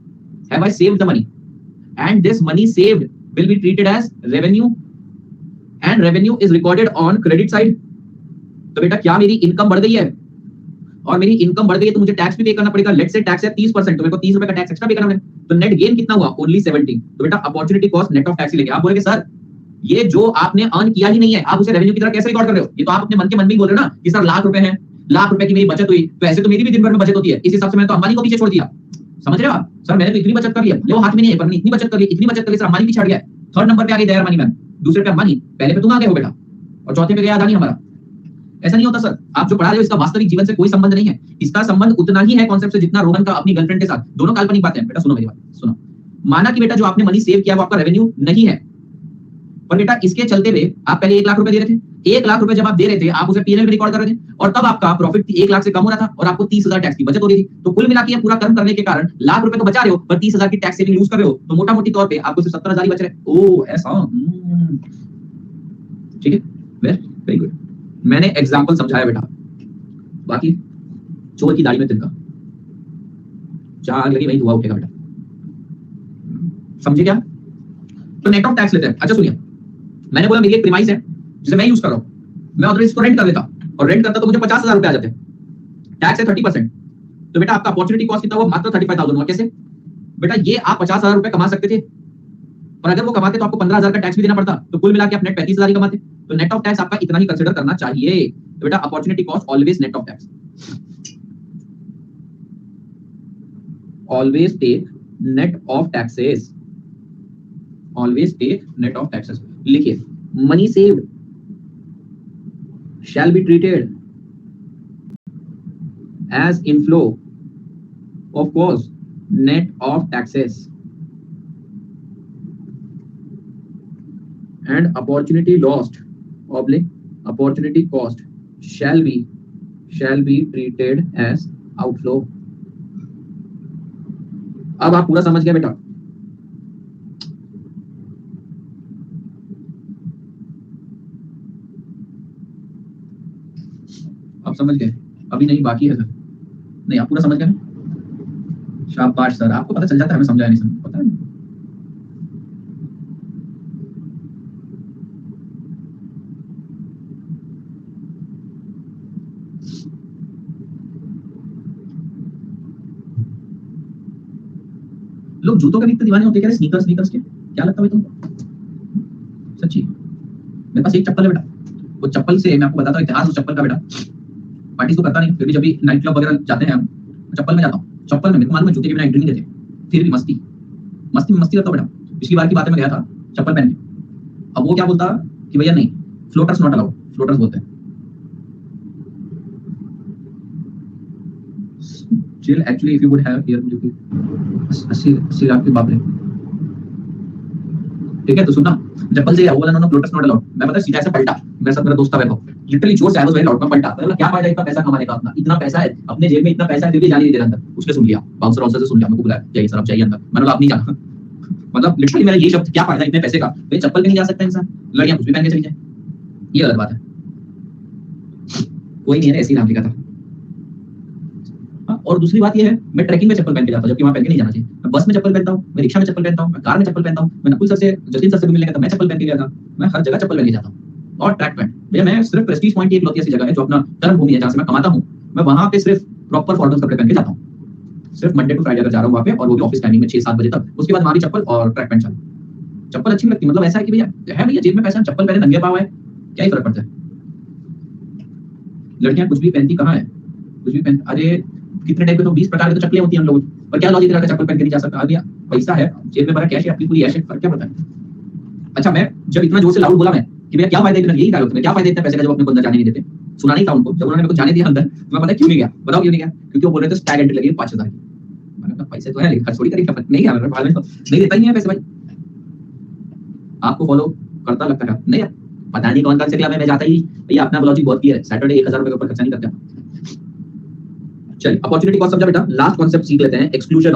Have I saved the money? And this money saved will be treated as revenue and revenue is recorded on credit side. तो बेटा क्या मेरी इनकम बढ़ गई है? और मेरी इनकम बढ़ गई है तो मुझे टैक्स भी पे करना पड़ेगा। लेट्स से टैक्स है 30%, तो मेरे को 30 रुपए का टैक्स एक्स्ट्रा पे करना पड़ेगा। तो नेट गेन कितना हुआ? ओनली 17। तो बेटा opportunity cost net of tax लेके आप बोलेंगे सर ये जो आपने अर्न किया ही नहीं है आप उसे रेवेन्यू की तरह कैसे रिकॉर्ड कर रहे हो? ये तो आप अपने मन के मन में ही बोल रहे हो ना कि सर लाख रुपए है, लाख रुपए की मेरी बचत हुई, तो ऐसे तो मेरी भी दिन भर में बचत होती है, इस हिसाब से मैंने तो अंबानी को पीछे छोड़ दिया। समझ रहे हो आप? सर मैंने तो इतनी बचत कर लिया, वो हाथ में नहीं है पर मैंने इतनी बचत कर ली, इतनी बचत कर ली सर अंबानी पीछे हट गया। थर्ड नंबर पे आ गई दया अम्बानी मैम, दूसरे पे अंबानी, पहले पे तुम आ गए हो बेटा, और चौथे पे गया अदानी हमारा। ऐसा नहीं होता सर, आप जो पढ़ा रहे हो इसका वास्तविक जीवन से कोई संबंध नहीं है। इसका संबंध उतना ही है कॉन्सेप्ट से जितना रोहन का अपनी गर्लफ्रेंड के साथ। दोनों काल्पनिक बातें हैं। बेटा सुनो मेरी बात, सुनो। माना कि बेटा जो आपने मनी सेव किया वो आपका रेवेन्यू नहीं है, पर बेटा इसके चलते हुए आप पहले 1 लाख रुपए दे रहे थे। 1 लाख रुपए जब आप दे रहे थे आप उसे पीएनएल में रिकॉर्ड कर रहे थे, और तब आपका प्रॉफिट 1 लाख से कम हो रहा था और आपको 30,000 टैक्स की बचत हो रही थी। तो कुल मिला के पूरा कर्म करने के कारण लाख रुपए तो बचा रहे हो, पर 30,000 की टैक्स सेविंग यूज कर रहे हो, तो मोटा मोटी तौर पे आपको सिर्फ 70,000 ही बच रहे। ओह ऐसा, ठीक है, वेरी गुड। मैंने एग्जांपल समझाया बेटा, बाकी चोर की दाढ़ी में तिनका, जहां आग लगी वहीं धुआं उठेगा बेटा, समझे क्या? तो नेट ऑफ टैक्स लेते हैं। अच्छा सुनिए, मैंने बोला मेरी एक प्रीमाइस है जिसे मैं यूज कर रहा हूं, मैं अदरवाइज इसको रेंट कर लेता, और रेंट करता तो मुझे 50,000 रुपए आ जाते, टैक्स है 30%। तो बेटा आपका अपॉर्चुनिटी कॉस्ट कितना हुआ? मात्र 35,000 हुआ। कैसे बेटा? ये आप 50,000 रुपए कमा सकते थे, और अगर वो कमाते तो आपको 15,000 का टैक्स भी देना पड़ता, तो कुल मिला के आप नेट 35,000 ही कमाते। तो नेट ऑफ टैक्स आपका इतना ही कंसीडर करना चाहिए। तो बेटा opportunity cost always net of tax, always take net of taxes, always take net of taxes. लिखिए, money saved shall be treated as inflow of course net of taxes, and opportunity lost oblique opportunity cost shall be treated as outflow। अब आप पूरा समझ गए बेटा? आप समझ गए? अभी नहीं, बाकी है सर। नहीं आप पूरा समझ गए? शाबाश सर, आपको पता चल जाता है हमें समझाया नहीं समझ, पता है? लोग जूतों के भी इतने दीवाने होते हैं क्या? स्नीकर्स के क्या लगता है तुमको? सच्ची मेरे पास एक चप्पल है बेटा, वो चप्पल से मैं आपको बताता हूँ इतिहास उस चप्पल का बेटा। पार्टी तो करता नहीं, फिर भी जब भी नाइट क्लब वगैरह जाते हैं हम, चप्पल में जाता हूँ। चप्पल में मेरे को मालूम है जूते के बिना एंट्री नहीं देते, फिर भी मस्ती करता हूँ बेटा। पिछली बार की बात में गया था चप्पल पहन के, अब वो क्या बोलता कि भैया नहीं, फ्लोटर्स नॉट अलाउड, फ्लोटर्स बोलते हैं। Still, actually, if you would have here, मुझे 80 लाख की बात है, ठीक है? तो सुनना, चप्पल से वो वाला नो फ्लोटर्स नॉट अलाउड, मैं पता सीधा ऐसे पलटा, मेरा दोस्त था बैठो, लिटरली जोर से आई वाज वेरी लाउड, मैं पलटा, मतलब क्या फायदा इतना पैसा कमाने का, अपना इतना पैसा है अपने जेब में, इतना पैसा है फिर भी जाने नहीं दे रहा अंदर। उसने सुन लिया, बाउंसर से सुन लिया, मेरे को बुलाया, जाइए सर आप जाइए अंदर। मैंने बोला आप नहीं जाना, मतलब लिटरली मेरा ये शब्द, क्या फायदा इतने पैसे का, भाई चप्पल पे नहीं जा सकता इंसान, लड़कियां कुछ भी पहन के चली जाए, ये गलत बात है। कोई नहीं है ऐसी नाम लिखा था, और दूसरी बात ये है, मैं ट्रैकिंग में चप्पल पहन के जाता हूँ, जबकि वहां पहन के नहीं जाना चाहिए। मैं बस में चप्पल पहनता हूँ, मैं रिक्शा में चप्पल पहनता हूँ, मैं कार में चप्पल पहनता हूँ, मैं नकुल सर से, जतिन सर से भी मिलने गया था, मैं चप्पल पहन के गया था। मैं हर जगह चप्पल पहन के जाता हूँ। और ट्रैक पैंट भैया, मैं सिर्फ प्रेस्टीज पॉइंट की एक ऐसी जगह है जो अपना कर्म भूमि है, जहाँ से मैं कमाता हूँ, मैं वहां पे सिर्फ प्रॉपर फॉर्मल कपड़े पहन के जाता हूँ। सिर्फ मंडे टू फ्राइडे अगर जा रहा हूँ वहाँ पे, और वो भी ऑफिस टाइमिंग में 6-7 बजे तक, उसके बाद वहां भी चप्पल और ट्रैक पैंट चालू। चप्पल अच्छी लगती है, मतलब ऐसा है कि भैया है भैया जेब में पैसा, चप्पल पहने नंगे पाँव है, क्या ही फर्क पड़ता है। लड़कियां कुछ भी पहनती कहाँ है, कुछ भी पहन, अरे कितने टाइप के तो 20 प्रकार की तो चप्पलें होती हैं हम लोग, पर क्या लॉजिक रहता है चप्पल पहन के नहीं जा सकता? आ गया पैसा है जेब में भरा, कैश है, अपनी पूरी ऐश है, फर्क क्या पड़ता है? अच्छा, मैं जब इतना जोर से लाउड बोला मैं कि भैया क्या फायदा इतना, यही डायलॉग, क्या फायदा इतना पैसे का जब अपने को अंदर जाने नहीं देते? सुना नहीं था उनको, जब उन्होंने मेरे को जाने दिया अंदर, तो मैं पता क्यों नहीं गया, बताओ क्यों नहीं गया? क्योंकि वो बोल रहे थे स्टैग एंट्री लगी 5000 की। मैंने कहा पैसे तो है लेकिन खर्च थोड़ी करेंगे, नहीं गया मैं, बाद में तो नहीं देता ही है पैसे भाई। आपको फॉलो करता लगता है नहीं, पता नहीं कौन कौन से क्लब में मैं जाता ही भैया, अपना लॉजिक बहुत क्लियर है, सैटरडे 1000 रुपए के ऊपर खर्चा नहीं करता। चलिए अपॉर्चुनिटी कॉस्ट समझा बेटा, लास्ट कॉन्सेप्ट सीख लेते हैं, exclusion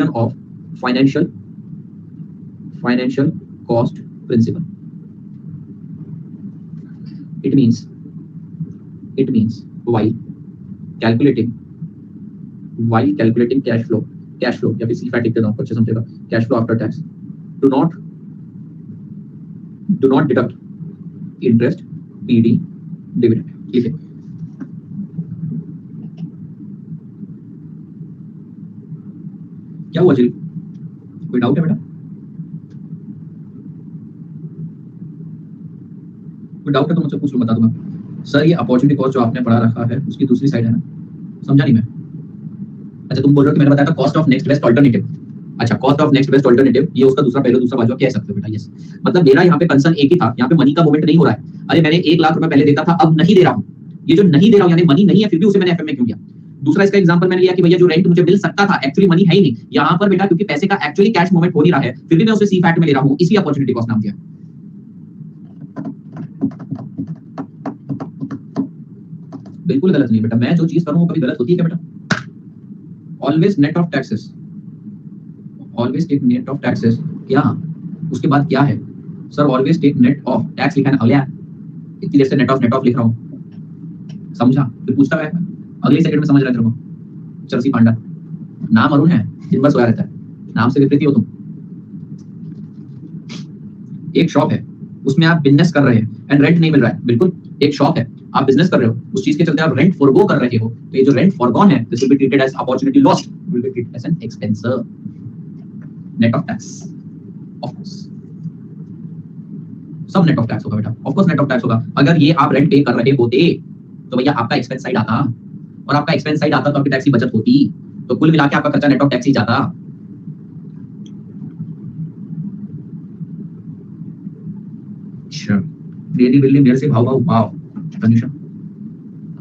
of financial cost principle. it means while calculating cash flow या फिर CFAT लिखते हैं, अच्छे समझेगा, cash flow after tax, do not deduct interest, PD, dividend। ठीक है, क्या हुआ जी, कोई डाउट है बेटा? कोई डाउट है तो मुझसे पूछ लो, बता दूंगा। सर ये अपॉर्चुनिटी कॉस्ट जो आपने पढ़ा रखा है उसकी दूसरी साइड है ना, समझा नहीं मैं। अच्छा तुम बोल रहे हो कि मैंने बताया था cost of next best alternative. अच्छा, cost of next best alternative, ये उसका दूसरा पहलू, दूसरा बाजू कह सकते हो बेटा। यस, मतलब मेरा यहाँ पे कंसर्न एक ही था, यहाँ पे मनी का मूवमेंट नहीं हो रहा है। अरे मैंने 1 लाख रुपए पहले देता था, अब नहीं दे रहा हूँ। ये जो नहीं दे रहा हूँ यानी मनी नहीं है, फिर भी उसे मैंने एफएम में क्यों किया? दूसरा इसका एग्जांपल मैंने लिया कि भैया जो रेंट मुझे मिल सकता था एक्चुअली मनी है ही नहीं यहाँ पर बेटा, क्योंकि पैसे का एक्चुअली कैश मूवमेंट हो नहीं रहा है, फिर भी मैं उसे सीफैट में ले रहा हूँ, इसी अपॉर्चुनिटी कॉस्ट नाम दिया। बिल्कुल गलत नहीं बेटा, मैं जो चीज करूँ वो कभी गलत होती है क्या बेटा? Always net of taxes, always take net of taxes. क्या उसके बाद क्या है sir? Always take net of tax लिखा है ना, अगले इतनी देर से नेट ऑफ लिख रहा हूँ, समझा? फिर पूछता है अगले सेकंड में समझ रहा है तेरे को। चर्सी पांडा, नाम अरुण है, दिन भर सोया रहता है, नाम से विपरीत हो तुम। एक शॉप है उसमें आप बिजनेस कर रहे हैं एंड रेंट नहीं मिल रहा है, बिल्कुल एक शॉप है, आप बिजनेस कर रहे हो, उस चीज के चलते आप रेंट फॉरगो कर रहे हो, तो ये जो रेंट फॉरगॉन है this will be treated as opportunity lost, will be treated as an expense, net of tax. Of course सब नेट ऑफ टैक्स होगा बेटा, of course net of tax होगा। अगर ये आप रेंट पे कर रहे होते तो भैया आपका एक्सपेंस साइड आता, और आपका एक्सपेंस साइड आता तो आपकी टैक्स की बचत होती, तो कुल मिला के आपका खर्चा नेट ऑफ टैक्स ही जाता। अच्छा, डेली बिल्ली मेरे से भाव तनिषा,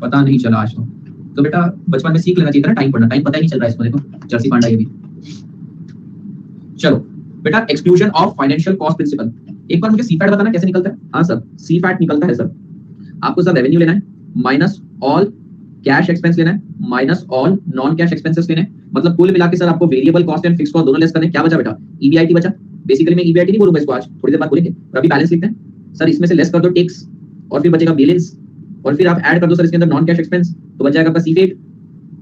पता नहीं चला आज तो बेटा बचपन में सीख लेना चाहिए था ना टाइम पढ़ना, टाइम पता ही नहीं चल रहा है इसको, देखो जर्सी पांडा ये भी। चलो बेटा, exclusion of financial cost principle, एक बार मुझे सीफैट बताना कैसे निकलता है? हाँ सर, सीफैट निकलता है सर, आपको सर रेवेन्यू लेना है माइनस ऑल कैश एक्सपेंस लेना है minus all non cash expenses लेने हैं, मतलब कुल मिला के सर आपको variable cost and fix cost दोनों लेस करने। क्या बचा बेटा? ईबीआईटी बचा। बेसिकली मैं ईबीआईटी नहीं बोलूंगा इसको, आज थोड़ी देर बाद बोलेंगे, पर अभी बैलेंस लिखते हैं सर। इसमें से लेस कर दो टैक्स और फिर बचेगा बैलेंस, और फिर आप ऐड कर दो सर इसके अंदर नॉन कैश एक्सपेंस, तो बच जाएगा आपका सीफेट,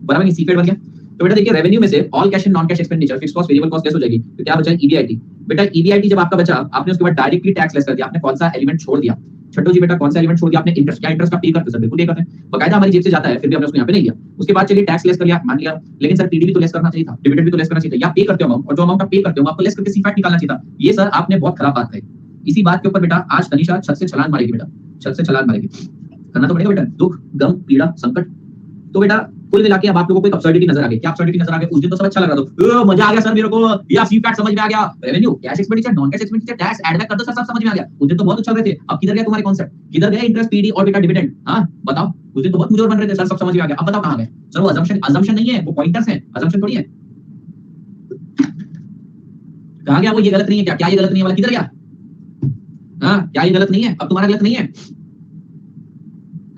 बराबर है? सीफेट बन गया। तो बेटा देखिए रेवेन्यू में से all cash and non cash expenditure, fix cost, variable cost less हो जाएगी, तो क्या बचा? ईबीआईटी। बेटा ईबीआईटी जब आपका बचा, आपने उसके बाद डायरेक्टली टैक्स लेस कर दिया, आपने कौन सा एलिमेंट छोड़ दिया? छठो जी बेटा, कौन सा एलिमेंट छोड़ दिया आपने? इंटरेस्ट। क्या इंटरेस्ट का पे करते सर? बिल्कुल पे करते हैं, बकायदा हमारी जेब से जाता है, फिर भी हमने उसको यहाँ पे नहीं लिया। उसके बाद चलिए टैक्स लेस कर लिया, मान लिया, लेकिन सर पीडी भी तो लेस करना चाहिए था, डिविडेंड भी तो लेस करना चाहिए था, या पे करते हो अमाउंट, और जो अमाउंट आप पे करते हो आपको लेस करके सीफैट निकालना चाहिए था। ये सर आपने बहुत खराब बात कही। इसी बात के ऊपर बेटा आज तनिषा छत से छलांग मारेगी बेटा, छत से छलांग मारेगी, करना तो पड़ेगा बेटा, दुख गम पीड़ा संकट। तो बेटा कुल मिला के अब आप लोगों को एक अब्सर्डिटी नजर आ गई। क्या अब्सर्डिटी नजर आ गई? उस दिन तो सब अच्छा लग रहा था, मजा आ गया सर मेरे को, या सीफैट समझ में आ गया, revenue, cash expenditure, non cash expenditure, tax add back कर दो सर, सब समझ में आ गया। उस दिन तो बहुत अच्छा लग रहे थे, अब किधर गया तुम्हारे कॉन्सेप्ट? किधर गया इंटरेस्ट, पीडी और बेटा डिविडेंड? हां बताओ, उस दिन तो बहुत मुझे बन रहे थे सर, सब समझ में आ गया, अब बताओ कहां गए सर? वो अजम्पशन नहीं है, वो पॉइंटर्स हैं, अजम्पशन थोड़ी है। कहां गया वो? ये गलत नहीं है क्या? क्या ये गलत नहीं है वाला किधर गया? हां क्या ये गलत नहीं है? अब तुम्हारा गलत नहीं है?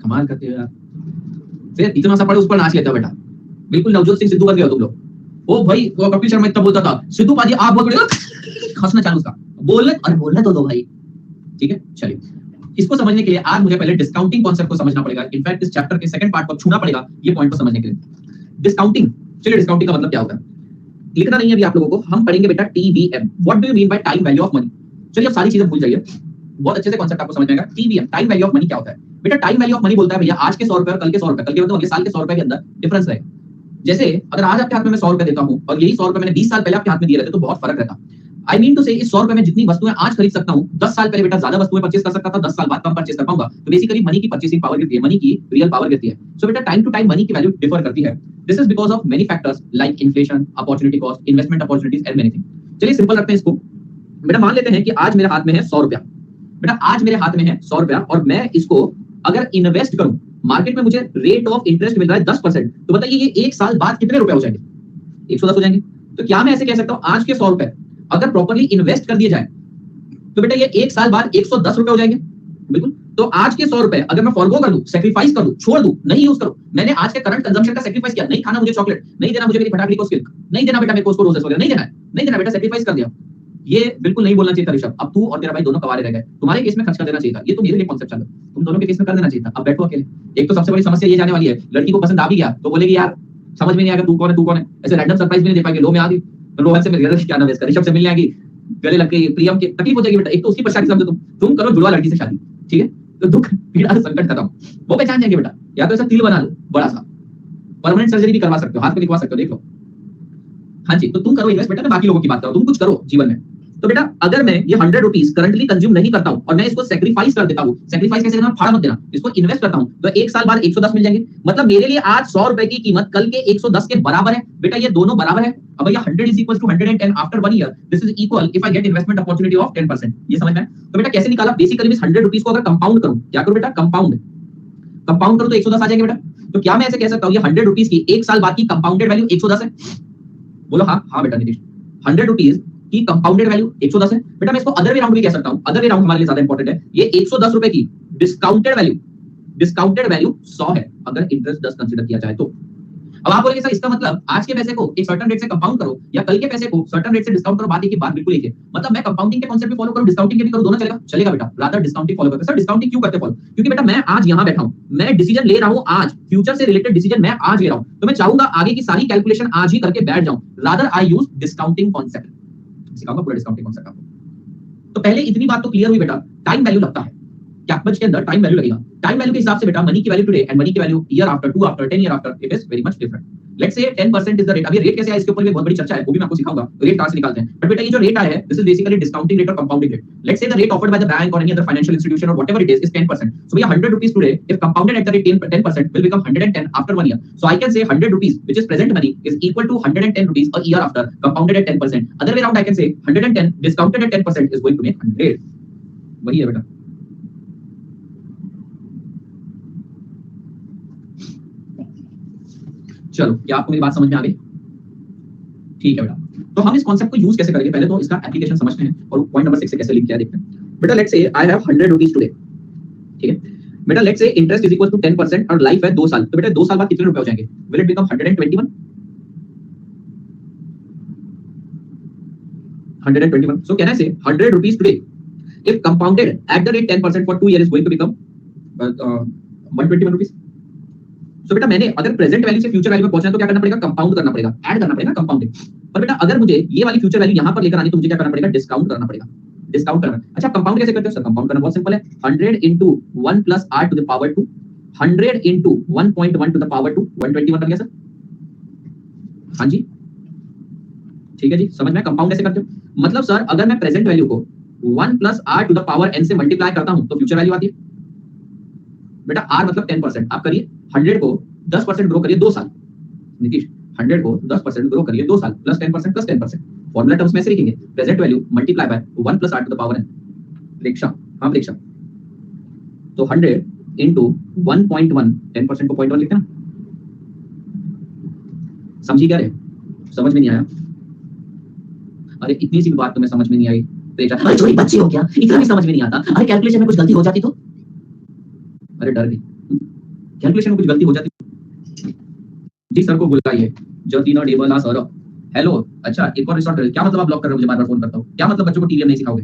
कमाल करते हो यार, फिर इतना सा पढ़े उस पर नाच लेते हो बेटा, बिल्कुल नवजोत सिंह सिद्धू बन गए हो तुम लोग। ओ भाई वो कपिल शर्मा इतना बोलता था, सिद्धू पाजी आप बहुत बड़े, हंसना चालू उसका, बोलने तो दो भाई, ठीक है? चलिए इसको समझने के लिए आज मुझे पहले डिस्काउंटिंग कॉन्सेप्ट को समझना पड़ेगा। इनफैक्ट इस चैप्टर के सेकंड पार्ट को छूना पड़ेगा ये पॉइंट को समझने के लिए। डिस्काउंटिंग, चलिए डिस्काउंटिंग का मतलब क्या होता है लिखना नहीं है अभी आप लोगों को, हम पढ़ेंगे बेटा TVM। What do you mean by time value of money. चलिए अब सारी चीजें भूल जाइए, बहुत अच्छे से कॉन्सेप्ट आपको समझ में आएगा। TVM, time value of money क्या होता है बेटा। टाइम वैल्यू ऑफ मनी बोलता है भैया आज के 100 रुपए और कल के 100 रुपए, कल के मतलब अगले साल के 100 रुपए के अंदर डिफरेंस रहेगा। जैसे अगर आज आपके हाथ में मैं 100 रुपए देता हूं और यही 100 रुपए मैंने 20 साल पहले आपके हाथ में दिए रहते तो बहुत फर्क रहता। आई मीन टू से इस 100 रुपए में जितनी वस्तुएं आज खरीद सकता हूं 10 साल पहले बेटा ज्यादा वस्तुएं परचेस कर सकता था, 10 साल बाद कम परचेस कर पाऊंगा। तो बेसिकली मनी की परचेसिंग पावर गिरती है, मनी की रियल पावर गिरती है। सो बेटा टाइम टू टाइम मनी की वैल्यू डिफर करती है। This is because of many factors like inflation, opportunity cost, investment opportunities and many thing. चलिए सिंपल रखते हैं इसको। बेटा मान लेते हैं कि आज मेरे हाथ में है 100 रुपया। बेटा आज मेरे हाथ में है 100 रुपया और मैं इसको अगर इन्वेस्ट करूं, मार्केट में मुझे रेट ऑफ इंटरेस्ट मिल रहा है 10%, तो बताइए ये एक साल बाद कितने रुपए हो जाएंगे? 110 हो जाएंगे। तो क्या मैं ऐसे कह सकता हूं आज के 100 रुपए अगर प्रॉपर्ली इन्वेस्ट कर दिए जाए तो बेटा ये एक साल बाद 110 रुपए हो जाएंगे। बिल्कुल। तो आज के 100 रुपए अगर मैं फॉरगो कर दूं, सेक्रीफाइस कर दूं, छोड़ दूं, नहीं यूज करूं, मैंने आज के करंट कंजम्पशन का सेक्रीफाइस किया, नहीं खाना मुझे चॉकलेट, नहीं देना मुझे मेरी फटाकड़ी को सिल्क, नहीं देना बेटा मेरे को उसको रोजेस वगैरह नहीं देना है, नहीं देना बेटा, सेक्रीफाइस कर दिया। ये बिल्कुल नहीं बोलना चाहिए था ऋषभ। अब तू और तेरा भाई दोनों कवारे रह गए, तुम्हारे केस में खर्च कर देना चाहिए था। ये तो मेरे लिए कॉन्सेप्ट चल, तुम दोनों के केस में कर देना चाहिए था। अब बैठो अकेले। एक तो सबसे बड़ी समस्या ये जाने वाली है, लड़की को पसंद आ भी गया तो बोलेगी यार समझ में नहीं आएगा तू कौन है तू कौन है, ऐसे रैंडम सरप्राइज भी नहीं दे पाएंगे। लो में आ गई रोहन से मिल गया, क्या नाम है इसका, ऋषभ से मिलने आएगी, गले लग गई, प्रियम की तकलीफ हो जाएगी बेटा। एक तो उसकी परेशानी समझो, तुम करो जुड़वा लड़की से शादी, ठीक है, तो दुख पीड़ा संकट खत्म, वो पहचान जाएंगे बेटा। या तो ऐसा तिल बना लो बड़ा सा, परमानेंट सर्जरी भी करवा सकते हो, हाथ पे लिखवा सकते हो, देख लो। हाँ जी, तो तुम करो इन्वेस्ट बेटा, मैं बाकी लोगों की बात करो, तुम कुछ करो जीवन में। तो बेटा अगर मैं ये 100 रुपीज करंटली कंज्यूम नहीं करता हूं और मैं इसको सेक्रीफाइस कर देता हूं, सेक्रीफाइस कैसे करना, फाड़ मत देना, इसको इन्वेस्ट करता हूं, तो एक साल बाद 110 मिल जाएंगे। मतलब मेरे लिए आज 100 रुपए की कीमत कल के 110 के बराबर है बेटा, ये दोनों बराबर है। अब भैया 100 is equal to 110 after 1 year, this is equal if I get investment opportunity of 10%। ये समझ में? तो बेटा कैसे निकाला, बेसिकली इस 100 रुपीज को अगर कंपाउंड करूं, क्या करूं बेटा, कंपाउंड करो तो 110 आ जाएंगे बेटा। तो क्या मैं ऐसे कह सकता हूं ये 100 रुपीज की एक साल बाद की कंपाउंडेड वैल्यू 110 है? बोलो हाँ हाँ बेटा नीतीश, 100 रुपीज की कंपाउंडेड वैल्यू 110 है बेटा। मैं इसको अदर वे राउंड भी कह सकता हूं, अदर वे राउंड हमारे लिए ज्यादा इंपॉर्टेंट है। ये 110 रुपए की डिस्काउंटेड वैल्यू 100 है अगर इंटरेस्ट 10 कंसीडर किया जाए तो। अब आप बोलेंगे सर इसका मतलब आज के पैसे को एक सर्टेन रेट से कंपाउंड करो या कल के पैसे को सर्टेन रेट से डिस्काउंट करो, बात एक ही बात बिल्कुल एक है। मतलब मैं कंपाउंडिंग के कांसेप्ट भी फॉलो करूं, डिस्काउंटिंग के भी करूं, दोनों चलेगा? चलेगा बेटा, रादर डिस्काउंटिंग फॉलो करते हैं। सर डिस्काउंटिंग क्यों करते फॉलो? क्योंकि बेटा मैं आज यहां बैठा हूं, मैं डिसीजन ले रहा हूं आज, फ्यूचर से रिलेटेड डिसीजन मैं आज ले रहा हूं, तो मैं चाहूंगा आगे की सारी कैलकुलेशन आज ही करके बैठ जाऊं। Rather I use discounting concept. सिखाऊंगा पूरा डिस्काउंटिंग कांसेप्ट आपको। तो पहले इतनी बात तो क्लियर हुई बेटा, टाइम वैल्यू लगता है, कैपबज के अंदर टाइम वैल्यू लगेगा। टाइम वैल्यू के हिसाब से बेटा मनी की वैल्यू टुडे एंड मनी की value year after, 2 after, 10 year after, it is very much different. Let's say 10% is the rate. अभी रेट कैसे आया इसके ऊपर भी बहुत बड़ी चर्चा है, वो भी मैं आपको सिखाऊंगा रेट कहां से निकालते हैं। बट बेटा ये जो रेट आया है this is basically discounting rate और compounding rate. Let's say the rate offered by the bank और एनी अदर फाइनेंशियल इंस्टीट्यूशन और व्हाटएवर इट इज 10%। सो भैया 100 rupees today if compounded at the rate 10% will become 110 after 1 year. So I can say 100 rupees which is present money is equal to 110 rupees a year after compounded at 10%. Other way around I can say 110 discounted at 10% is going to make 100. वही है बेटा। चलो क्या आपको मेरी बात समझ में आ गई? ठीक है बेटा। तो हम इस कॉन्सेप्ट को यूज कैसे करेंगे, पहले तो इसका एप्लीकेशन समझते हैं और पॉइंट नंबर 6 से कैसे लिंक किया देखते हैं। बेटा let's say I have 100 rupees today, ठीक है बेटा। Let's say interest is equal to 10% और लाइफ है 2 साल, तो बेटा 2 साल बाद कितने रुपए हो जाएंगे? Will it become 121? 121। So can I से 100 rupees today if compounded at the rate 10% for 2 years is going to become 121 rupees. So बेटा मैंने अगर प्रेजेंट वैल्यू से फ्यूचर वैल्यू में पहुंचना है तो क्या करना पड़ेगा? कंपाउंड करना पड़ेगा, ऐड करना पड़ेगा, कंपाउंडिंग। पर बेटा अगर मुझे ये वाली फ्यूचर वैल्यू यहां पर लेकर आनी तो मुझे क्या करना पड़ेगा? डिस्काउंट करना पड़ेगा, डिस्काउंट करना। अच्छा कंपाउंड कैसे करते हो सर? कंपाउंड करना बहुत सिंपल है, 100 into 1 plus r to the power 2, 100 into 1.1 to the power 2, 121 बन गया सर। हाँ जी ठीक है जी, समझ में? कंपाउंड कैसे करते हो? मतलब सर अगर मैं प्रेजेंट वैल्यू को 1 plus r to the power n से मल्टीप्लाई करता हूं तो फ्यूचर वैल्यू आती है बेटा। r मतलब 10%, आप करिए 100 को 10% ग्रो करिए 2 साल, नीतीश 100 को 10% ग्रो करिए 2 साल, प्लस 10% प्लस 10%, फॉर्मूला टर्म्स में से लिखेंगे, present value multiply by 1 plus r to the power n। परीक्षा, हाँ परीक्षा, तो 100 into 1.1, 10% को 0.1 लिखते हैं ना। समझी क्या रहे? समझ में नहीं आया? अरे इतनी सी बात तो मैं समझ में नहीं आई, अरे छोटी बच्ची हो क्या, इतना भी समझ में नहीं आता? अरे कैलकुलेशन में कुछ गलती हो जाती तो, अरे डर गई, कैलकुलेशन में कुछ गलती हो जाती जी सर को बुलाइए, जतीना डेबला सर। हेलो, अच्छा एक और रिसोर्ट, क्या मतलब आप ब्लॉक कर रहे हो मुझे, बार-बार फोन करता हूं, क्या मतलब बच्चों को टीवीएम नहीं सिखाओगे?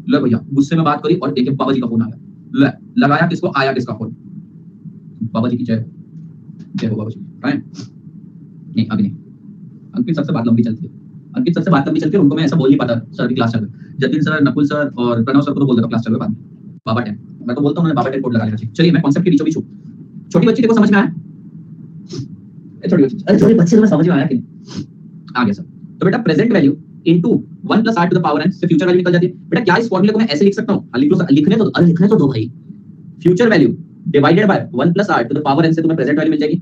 ले भैया गुस्से में बात करी और देखिए बाबा जी का फोन आया, ले लगाया किसको, आया किसका फोन, बाबा जी की जय, जय हो बाबा जी। नहीं अभी नहीं, अंकित सबसे बात लंबी चलती है, अंकित सबसे बात लंबी चलती है, उनको मैं ऐसा बोल नहीं पाता, सर की क्लास चल रही है, जतिन सर, नकुल सर और प्रणव सर को तो बोल देता क्लास चल रही है, बाद में बाबा 10 मैं तो बोलता हूँ बाबा 10 कोड लगा लेना चाहिए। चलिए मैं कॉन्सेप्ट के बीचों बीच हूँ, छोटी बच्ची देखो समझ में आया, छोटी बच्ची, अरे छोटी बच्ची को समझ में आया कि आ गया सर। तो बेटा present value into 1 + r to the power n से फ्यूचर वैल्यू निकल जाती है। बेटा क्या इस फॉर्मूले को मैं ऐसे लिख सकता हूं, लिख लो सर, लिखने तो दो भाई, future value divided by 1 + r to the power n से तुम्हें प्रेजेंट वैल्यू मिल जाएगी।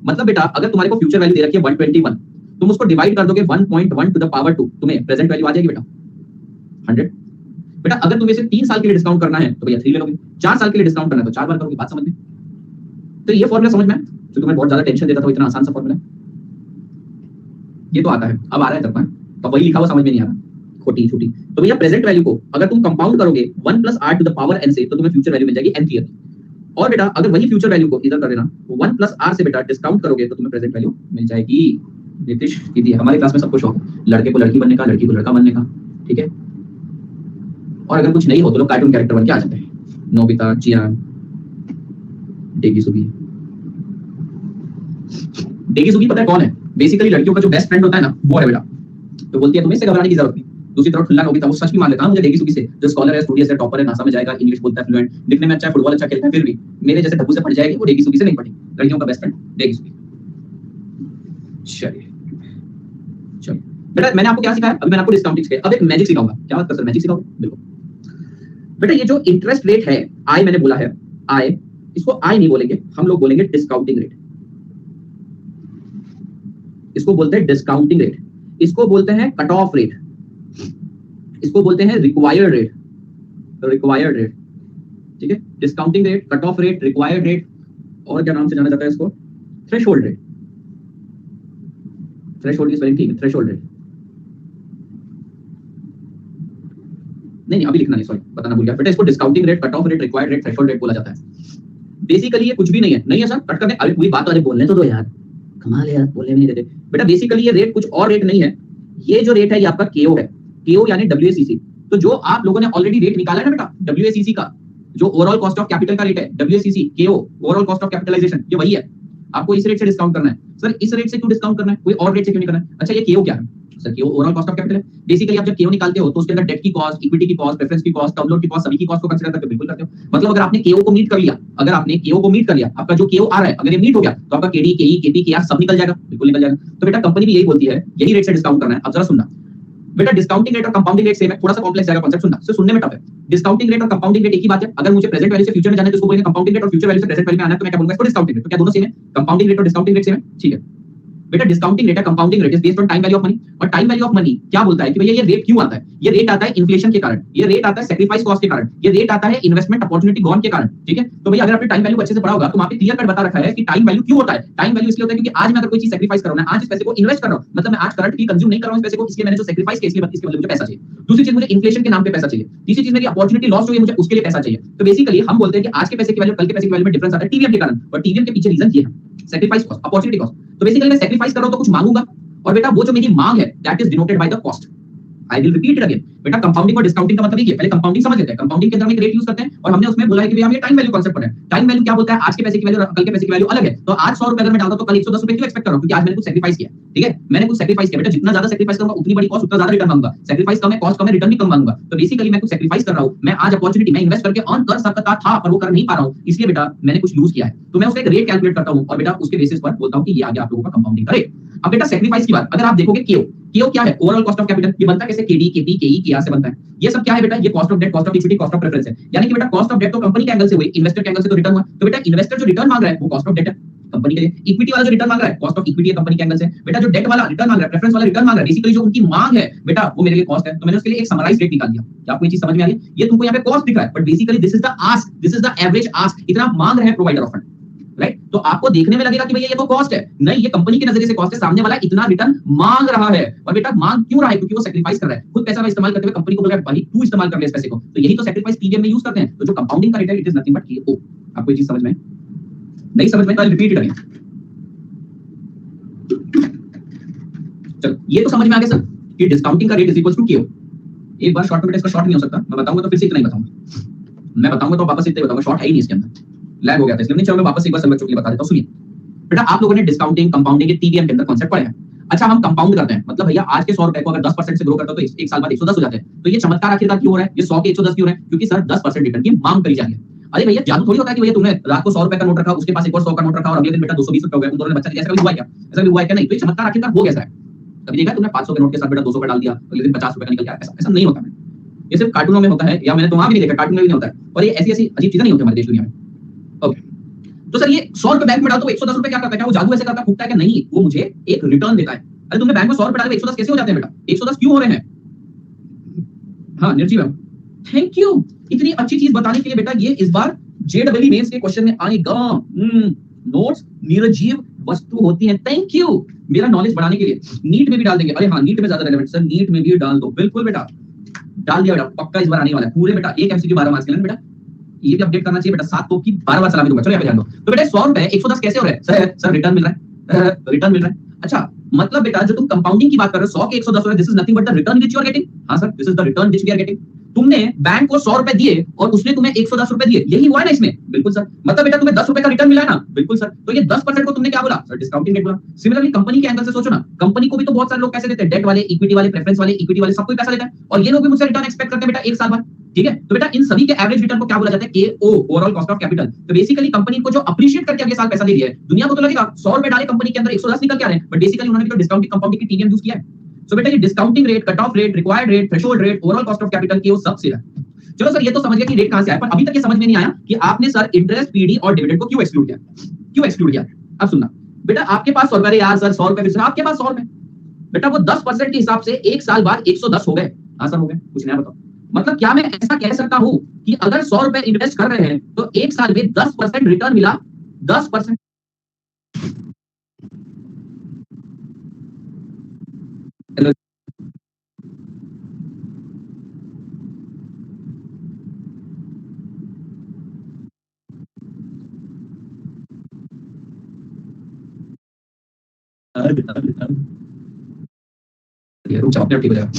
मतलब बेटा अगर तुम्हारे को फ्यूचर वैल्यू दे रखी है 121, तुम उसको डिवाइड कर दोगे 1.1 टू द पावर 2, तुम्हें प्रेजेंट वैल्यू आ जाएगी बेटा 100। बेटा अगर तुम्हें इसे 3 साल के लिए डिस्काउंट करना है तो भैया 3 ले लोगे, 4 साल के लिए डिस्काउंट करना है तो 4 बार करोगे, बात समझ में। तो ये फॉर्मूला समझ में, जो तुम्हें बहुत ज्यादा टेंशन देता था, इतना आसान सा फॉर्मूला ये तो आता है, अब आ रहा है तब तो वही लिखा हुआ समझ में नहीं आ रहा, खोटी छोटी। तो भैया प्रेजेंट वैल्यू को अगर तुम कंपाउंड करोगे 1 + r to the power n से तो तुम्हें फ्यूचर वैल्यू मिल जाएगी nth ईयर। और बेटा अगर वही फ्यूचर वैल्यू को इधर कर देना 1 + r से बेटा डिस्काउंट करोगे तो तुम्हें प्रेजेंट वैल्यू मिल जाएगी। नीतीश दीदी हमारी क्लास में सबको शौक है लड़के को लड़की बनने का, लड़की को लड़का बनने का, ठीक है। और अगर कुछ नहीं हो तो लोग कार्टून कैरेक्टर बन के आ जाते हैं, नोबिता, चियान, डेगी सुगी। डेगी सुगी पता है कौन है? बेसिकली लड़कियों का जो बेस्ट फ्रेंड होता है ना वो है बेटा। तो बोलती है तुम्हें इससे घबराने की जरूरत नहीं। दूसरी तरफ ठुल्ला नोबिता वो सच भी मान लेता है मुझे डेगी सुगी से, जो स्कॉलर है, स्टूडियस है, टॉपर है, नासा में जाएगा, इंग्लिश बोलता है फ्लुएंट, दिखने में अच्छा है, फुटबॉल अच्छा खेलता है, फिर भी मेरे जैसे ढब्बू से पड़ जाएगी, वो डेगी सुगी से नहीं पड़ी। लड़कियों का बेस्ट फ्रेंड डेगी सुगी। चलिए चलिए बेटा मैंने आपको क्या सिखाया, अभी मैंने आपको डिस्काउंटिंग सिखाया, अब एक मैजिक सिखाऊंगा। क्या बात कर सर, मैजिक सिखाओगे? बिल्कुल बेटा। ये जो इंटरेस्ट रेट है आई, मैंने बोला है आई, इसको आई नहीं बोलेंगे हम लोग, बोलेंगे डिस्काउंटिंग रेट। इसको बोलते हैं डिस्काउंटिंग रेट, इसको बोलते हैं कट ऑफ रेट, इसको बोलते हैं रिक्वायर्ड रेट, रिक्वायर्ड रेट, ठीक है। Discounting rate, cut off rate, required rate, और क्या नाम से जाना जाता है इसको? Threshold rate. थ्रेशोल्ड की स्पेलिंग ठीक है, थ्रेशोल्ड रेट। नहीं अभी लिखना नहीं, सॉरी बताना भूल गया बेटा। इसको discounting rate, cut off rate, required rate, threshold rate बोला जाता है। बेसिकली ये कुछ भी नहीं है, नहीं है सर कट करने, अरे पूरी बात तो अरे बोलने तो दो यार, कमाल है यार, बोलने नहीं देते बेटा। बेसिकली ये रेट कुछ और रेट नहीं है, ये जो रेट है ये आपका केओ है, केओ यानी WACC। तो जो आप लोगों ने ऑलरेडी रेट निकाला है ना बेटा WACC का, जो ओवरऑल कॉस्ट ऑफ कैपिटल का रेट है WACC, केओ ओवरऑल कॉस्ट ऑफ कैपिटलाइजेशन, ये वही है। आपको इस रेट से डिस्काउंट करना है। सर इस रेट से क्यों डिस्काउंट करना है, कोई और रेट से क्यों नहीं करना है? अच्छा ये केओ क्या है सर? केओ ओवरऑल कॉस्ट ऑफ कैपिटल है। बेसिकली आप जब केओ निकालते हो तो उसके अंदर डेट की कॉस्ट, इक्विटी की कॉस्ट, प्रेफरेंस की कॉस्ट, टर्म लोन की कॉस्ट, सभी की कॉस्ट को कंसीडर करके बिल्कुल करते हो। मतलब अगर आपने केओ को मीट कर लिया, अगर आपने केओ को मीट कर लिया, आपका जो केओ आ रहा है अगर ये मीट हो गया तो आपका केडी, केई, केपी, केआर सब निकल जाएगा, बिल्कुल निकल जाएगा। तो बेटा कंपनी भी यही बोलती है यही रेट से डिस्काउंट करना है। अब जरा सुनना बेटा, डिस्काउंटिंग रेट और कंपाउंडिंग रेट सेम है, थोड़ा सा कॉम्प्लेक्स जाएगा कॉन्सेप्ट, सुनना सिर्फ सुनने में टफ है। डिस्काउंटिंग रेट और कंपाउंडिंग रेट एक ही बात है। अगर मुझे प्रेजेंट वैल्यू से फ्यूचर में जाना है तो उसको बोलेंगे कंपाउंडिंग रेट, और फ्यूचर वैल्यू से प्रेजेंट वैल्यू में आना है तो मैं क्या बोलूंगा, इसको डिस्काउंटिंग रेट। तो क्या दोनों सेम है? कंपाउंडिंग रेट और डिस्काउंटिंग रेट सेम है, ठीक है बेटा। डिस्काउंटिंग रेट है, compounding rate is based on time value of money. और टाइम वैल्यू ऑफ मनी क्या बोलता है कि भैया ये रेट क्यों आता है? ये रेट आता है इन्फ्लेशन के कारण, ये रेट आता है सैक्रिफाइस कॉस्ट के कारण, ये रेट आता है इन्वेस्टमेंट अपॉर्चुनिटी गॉन के कारण, ठीक है। तो भैया अगर आपने टाइम वैल्यू अच्छे से पढ़ा होगा तो वहां पे क्लियर कट बता रखा है कि टाइम वैल्यू क्यों होता है। टाइम वैल्यू इसलिए होता है क्योंकि आज मैं अगर कोई चीज सैक्रिफाइस कर रहा हूं, आज इस पैसे को इन्वेस्ट कर रहा हूं, मतलब मैं आज करंटली कंज्यूम नहीं कर रहा हूं इस पैसे को, इसलिए मैंने जो सैक्रिफाइस किया इसके बदले मुझे पैसा चाहिए। दूसरी चीज मुझे इन्फ्लेशन के नाम पे पैसा चाहिए। तीसरी चीज मेरी अपॉर्चुनिटी लॉस जो है मुझे उसके लिए पैसा चाहिए। तो बेसिकली हम बोलते हैं कि आज के पैसे की वैल्यू कल के पैसे की वैल्यू में डिफरेंस आता है टीवीएम के कारण, और टीवीएम के पीछे रीजन ये है सैक्रिफाइस कॉस्ट, अपॉर्चुनिटी कॉस्ट। तो बेसिकली मैं सैक्रिफाइस कर रहा हूं तो कुछ मांगूंगा, और बेटा वो जो मेरी मांग है that is denoted by the cost. I will repeat it again बेटा। कंपाउंडिंग और डिस्काउंटिंग का मतलब ये, पहले कंपाउंडिंग समझ लेते हैं। कंपाउंडिंग के अंदर हम एक रेट यूज करते हैं और हमने उसमें बोला है कि भैया हम ये टाइम वैल्यू कांसेप्ट पढ़ रहे हैं। टाइम वैल्यू क्या बोलता है? आज के पैसे की वैल्यू और कल के पैसे की वैल्यू अलग है। तो आज 100 रुपए अगर मैं डालता हूं तो कल 110 रुपए क्यों एक्सपेक्ट कर रहा हूं? क्योंकि आज मैंने कुछ सैक्रिफाइस किया, ठीक है। मैंने कुछ सैक्रिफाइस किया बेटा, जितना ज्यादा सैक्रिफाइस करूंगा उतनी बड़ी कॉस्ट, उतना ज्यादा रिटर्न मांगूंगा। सैक्रिफाइस कम है, कॉस्ट कम है, रिटर्न भी कम मांगूंगा। तो बेसिकली मैं कुछ सैक्रिफाइस कर रहा हूं, मैं आज अपॉर्चुनिटी मैं इन्वेस्ट करके अर्न कर सकता था पर वो कर नहीं पा रहा हूं, इसलिए बेटा मैंने कुछ लूज किया है। तो मैं उसका एक रेट कैलकुलेट करता हूं और बेटा उसके बेसिस पर बोलता हूं कि ये आ गया आप लोगों का कंपाउंडिंग का रेट। अब बेटा सैक्रिफाइस की बात अगर आप देखोगे, केओ, केओ क्या है? Overall cost of capital. ये बनता कैसे? केडी, केपी, केई, केआर से बनता है। ये सब क्या है बेटा? ये cost of debt, cost of equity, cost of preference है। यानी कि बेटा कॉस्ट ऑफ डेट तो कंपनी के एंगल से हुई, इन्वेस्टर के एंगल से तो रिटर्न हुआ। तो बेटा इन्वेस्टर जो रिटर्न मांग रहा है वो कॉस्ट ऑफ डेट है कंपनी के लिए। इक्विटी वाला जो रिटर्न मांग रहा है कॉस्ट ऑफ इक्विटी है कंपनी के एंगल से। बेटा जो डेट वाला रिटर्न मांग रहा है, प्रेफरेंस वाला रिटर्न मांग रहा है, बेसिकली जो उनकी मांग है बेटा वो मेरे लिए कॉस्ट है। तो मैंने उसके लिए एक समराइज रेट निकाल दिया। क्या आपको ये चीज समझ में आ रही है? ये तुमको यहाँ पे कॉस्ट दिख रहा है but basically this is the ask, this is the average ask. इतना मांग रहे हैं प्रोवाइडर ऑफ फंड, राइट। तो आपको देखने में लगेगा कि भैया ये तो कॉस्ट है, नहीं ये कंपनी के नजरिए से कॉस्ट है। सामने वाला इतना रिटर्न मांग रहा है, और बेटा मांग क्यों रहा है? क्योंकि वो सैक्रिफाइस कर रहा है, खुद पैसा इस्तेमाल करते हुए कंपनी को बोल रहा है भाई तू इस्तेमाल कर ले इस पैसे को। तो यही तो सैक्रिफाइस टीवीएम में यूज करते हैं। तो जो कंपाउंडिंग का रेट है इट इज नथिंग बट केओ। आपको ये चीज समझ में नहीं समझ में? तो रिपीट करें। चलो ये तो समझ में आ गया सर कि डिस्काउंटिंग का रेट इज इक्वल टू केओ। एक बार शॉर्ट में बेटा इसका शॉर्ट नहीं हो सकता, मैं बताऊंगा तो फिर से इतना ही बताऊंगा, मैं बताऊंगा तो वापस इतना ही बताऊंगा, शॉर्ट है ही नहीं इसके अंदर, लैग हो गया था इसलिए नहीं। चलो मैं वापस एक बार सब बच्चों के लिए बता देता हूँ, सुनिए बेटा। आप लोगों ने डिस्काउंटिंग कंपाउंडिंग के टीडीएम के अंदर कॉन्सेप्ट पढ़े हैं। अच्छा हम कंपाउंड करते हैं, मतलब भैया आज के 100 रुपए को अगर 10% से ग्रो करता तो एक साल बाद 110 हो जाते हैं। तो ये चमत्कार आखिरकार क्यों हो रहा है, ये 100 के 110 क्यों हो रहा है? क्योंकि सर 10% रिटर्न की मांग करी जा रही है। अरे भैया जादू थोड़ी होता है कि भैया तुमने रात को 100 रुपए का नोट रखा, उसके पास एक और 100 का नोट रखा और अगले दिन बेटा 220 रुपए हो गया, तुम दोनों ने बच्चा ऐसा कभी हुआ क्या? ऐसा कभी हुआ क्या? नहीं। तो ये चमत्कार आखिरकार हो कैसा है? कभी देखा तुमने 500 के नोट के साथ बेटा 200 का डाल दिया, अगले दिन 50 रुपए का निकल गया? ऐसा नहीं होता। ये सिर्फ कार्टूनों में होता है, या मैंने तो वहां भी नहीं देखा, कार्टून में भी नहीं होता है। और ये ऐसी ऐसी अजीब चीजें नहीं होती हमारे देश दुनिया में। ओके, तो सर ये 100 रुपए बैंक में डाल तो 110 रुपए क्या करता है? क्या वो जादू ऐसे करता है, फूकता है? क्या नहीं, वो मुझे एक रिटर्न देता है। अरे तुमने बैंक में 100 रुपए डाले 110 कैसे हो जाते हैं बेटा? 110 क्यों हो रहे हैं? हाँ निर्जीव मैम, थैंक यू इतनी अच्छी चीज बताने के लिए बेटा। ये इस बार जेडब्ल्यू मेंस के क्वेश्चन में आएगा। नोट्स निर्जीव वस्तु होती है, थैंक यू मेरा नॉलेज बढ़ाने के लिए। नीट में भी डाल देंगे, अरे हाँ नीट में ज्यादा रेलेवेंट सर, नीट में भी डाल दो। बिल्कुल बेटा डाल दिया बेटा, पक्का इस बार आने वाला है पूरे बेटा। एक एमसीक्यू 12 मार्क्स के लिए बेटा, ये भी अपडेट करना चाहिए बेटा। 7 तो की 12 बार सलाह दूंगा। चलो यहाँ पे ध्यान दो। तो बेटा 100 रुपए 110 कैसे हो रहा है? सर रिटर्न मिल रहा है, रिटर्न मिल रहा है। अच्छा मतलब बेटा जो तुम कंपाउंडिंग की बात कर रहे हो 100 के 110 हो रहा है, this is nothing but the return which you are getting. हां sir this is the return which we are getting. तुमने बैंक को 100 रुपए दिए और उसने तुम्हें 110 रुपए दिए, यही हुआ है ना इसमें? बिल्कुल सर। मतलब बेटा तुम्हें 10 रुपए का रिटर्न मिला है ना? बिल्कुल सर। तो ये 10% को तुमने क्या बोला सर? डिस्काउंटिंग रेट बोला। सिमिलरली कंपनी के एंगल से सोचो ना, कंपनी को भी तो बहुत सारे लोग पैसे देते हैं, डेट वाले, इक्विटी वाले, प्रेफरेंस वाले, इक्विटी वाले, सबको पैसा देते हैं और ये लोग भी मुझसे रिटर्न एक्सपेक्ट करते हैं बेटा एक साल बाद। ठीक है, तो बेटा इन सभी के एवरेज रिटर्न को क्या बोला जाता है? केओ, ओवरऑल कॉस्ट ऑफ कैपिटल। तो बेसिकली कंपनी को जो अप्रिशिएट करके अगले साल पैसा दे दिया है, दुनिया को तो लगेगा 100 रुपए डाले कंपनी के अंदर 110 निकल के आ रहे हैं, बट बेसिकली उन्होंने तो डिस्काउंटिंग कंपाउंडिंग की टीडीएम यूज किया है। सो बेटा ये discounting rate, cut off rate, required rate, threshold rate, overall cost of capital के वो सब से है। चलो सर ये तो समझ गया कि रेट कहां से आया, पर अभी तक ये समझ में नहीं आया कि आपने सर इंटरेस्ट, पीडी और डिविडेंड को क्यों एक्सक्लूड किया? क्यों एक्सक्लूड किया? अब सुनना बेटा, आपके पास 100 रुपए यार सर 100 रुपए फिर आपके पास 100 रुपए बेटा, वो 10% के हिसाब से एक साल बाद 110 हो गए। हाँ सर हो गए, कुछ नया बताओ। मतलब क्या मैं ऐसा कह सकता हूं कि अगर 100 रुपए इन्वेस्ट कर रहे हैं तो एक साल में 10% रिटर्न मिला? 10%। रुक जाओ, अपने ठीक हो जाएगा।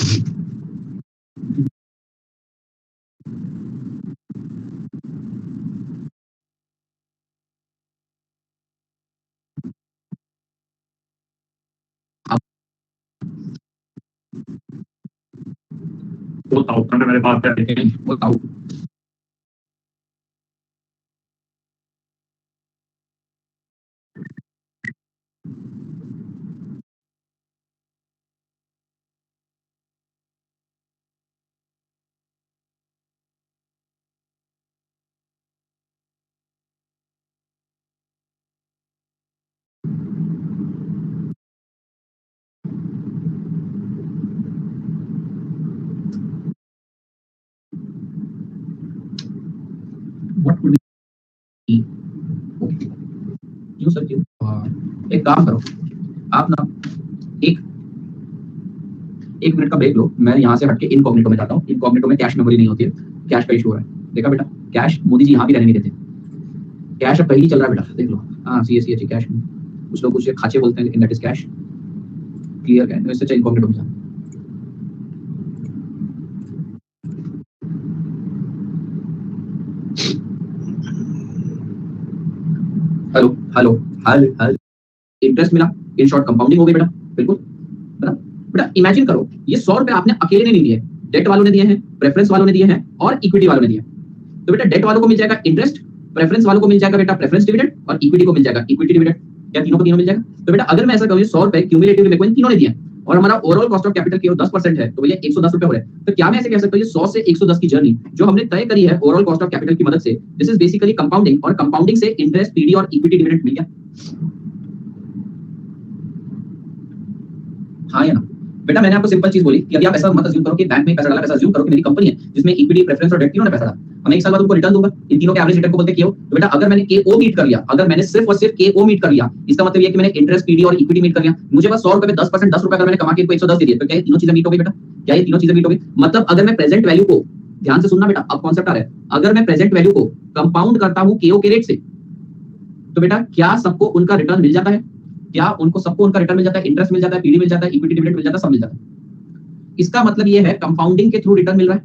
बताओ मेरे पास बताओ। What would be? क्यों सर क्यों? एक काम करो आप ना, एक एक मिनट का ब्रेक लो। मैं यहाँ से हटके इनकॉग्निटो में जाता हूँ। इनकॉग्निटो में कैश मेमोरी नहीं होती है, कैश का इशू हो रहा है। देखा बेटा कैश मोदी जी यहाँ भी रहने नहीं देते। कैश अब कहीं चल रहा है बेटा, देख लो। हाँ सी कैश में कुछ लोग कुछ खाचे बोलते हैं लेकिन that is cash. Clear cash इससे चाहिए इनकॉग्निटो में जाना। हेलो हेलो हल हल इंटरेस्ट मिला, इन शॉर्ट कंपाउंडिंग हो गई बेटा। बिल्कुल बेटा, बेटा इमेजिन करो ये 100 रुपए आपने अकेले ने नहीं दिए, डेट वालों ने दिए हैं, प्रेफरेंस वालों ने दिए हैं और इक्विटी वालों ने दिए। तो बेटा डेट वालों को मिल जाएगा इंटरेस्ट, प्रेफरेंस वालों को मिल जाएगा बेटा प्रेफरेंस डिविडेंड और इक्विटी को मिल जाएगा इक्विटी डिविडेंड। क्या तीनों को तीनों मिल जाएगा? तो बेटा अगर मैं ऐसा कहूँ 100 रुपए क्यूमुलेटिवली मेरे को इन तीनों ने दिए और हमारा ओवरऑल कॉस्ट ऑफ कैपिटल केवल 10% है, तो भैया 110 रुपए हो रहे हैं। तो क्या मैं ऐसे कह सकता हूँ ये 100 से 110 की जर्नी जो हमने तय करी है ओवरऑल कॉस्ट ऑफ कैपिटल की मदद से, दिस इज बेसिकली कंपाउंडिंग, और कंपाउंडिंग से इंटरेस्ट, पीडी और इक्विटी डिविडेंड मिल गया। हाँ या ना? बेटा मैंने आपको सिंपल चीज बोली कि अभी आप ऐसा मत अज्यूम करो कि बैंक में पैसा डाला, ऐसा अज्यूम करो कि मेरी कंपनी है जिसमें इक्विटी, प्रेफरेंस और डेट तीनों ने पैसा डाला। मैं एक साल बाद उनको रिटर्न दूंगा। इन तीनों के एवरेज रिटर्न को बोलते हैं केओ। तो बेटा अगर मैंने केओ मीट कर लिया, अगर मैंने सिर्फ और सिर्फ केओ मीट कर लिया, इसका मतलब ये कि मैंने इंटरेस्ट, पीडी और इक्विटी मीट कर लिया। मुझे बस 100 रुपए में 10% 10 रुपए अगर मैंने कमा के इनको 110 दे दिए, तो क्या ये तीनों चीजें मीट हो गई बेटा? क्या ये तीनों चीजें मीट हो गई? मतलब अगर मैं प्रेजेंट वैल्यू को, ध्यान से सुनना बेटा अब कॉन्सेप्ट आ रहा है, अगर मैं प्रेजेंट वैल्यू को कंपाउंड करता हूं केओ के रेट से, तो बेटा क्या सबको उनका रिटर्न मिल जाता है? क्या उनको सबको उनका रिटर्न मिल जाता है? इंटरेस्ट मिल जाता है, पीडी मिल जाता है, इक्विटी डिविडेंड मिल जाता है, सब मिल जाता है। इसका मतलब ये है कंपाउंडिंग के थ्रू रिटर्न मिल रहा है।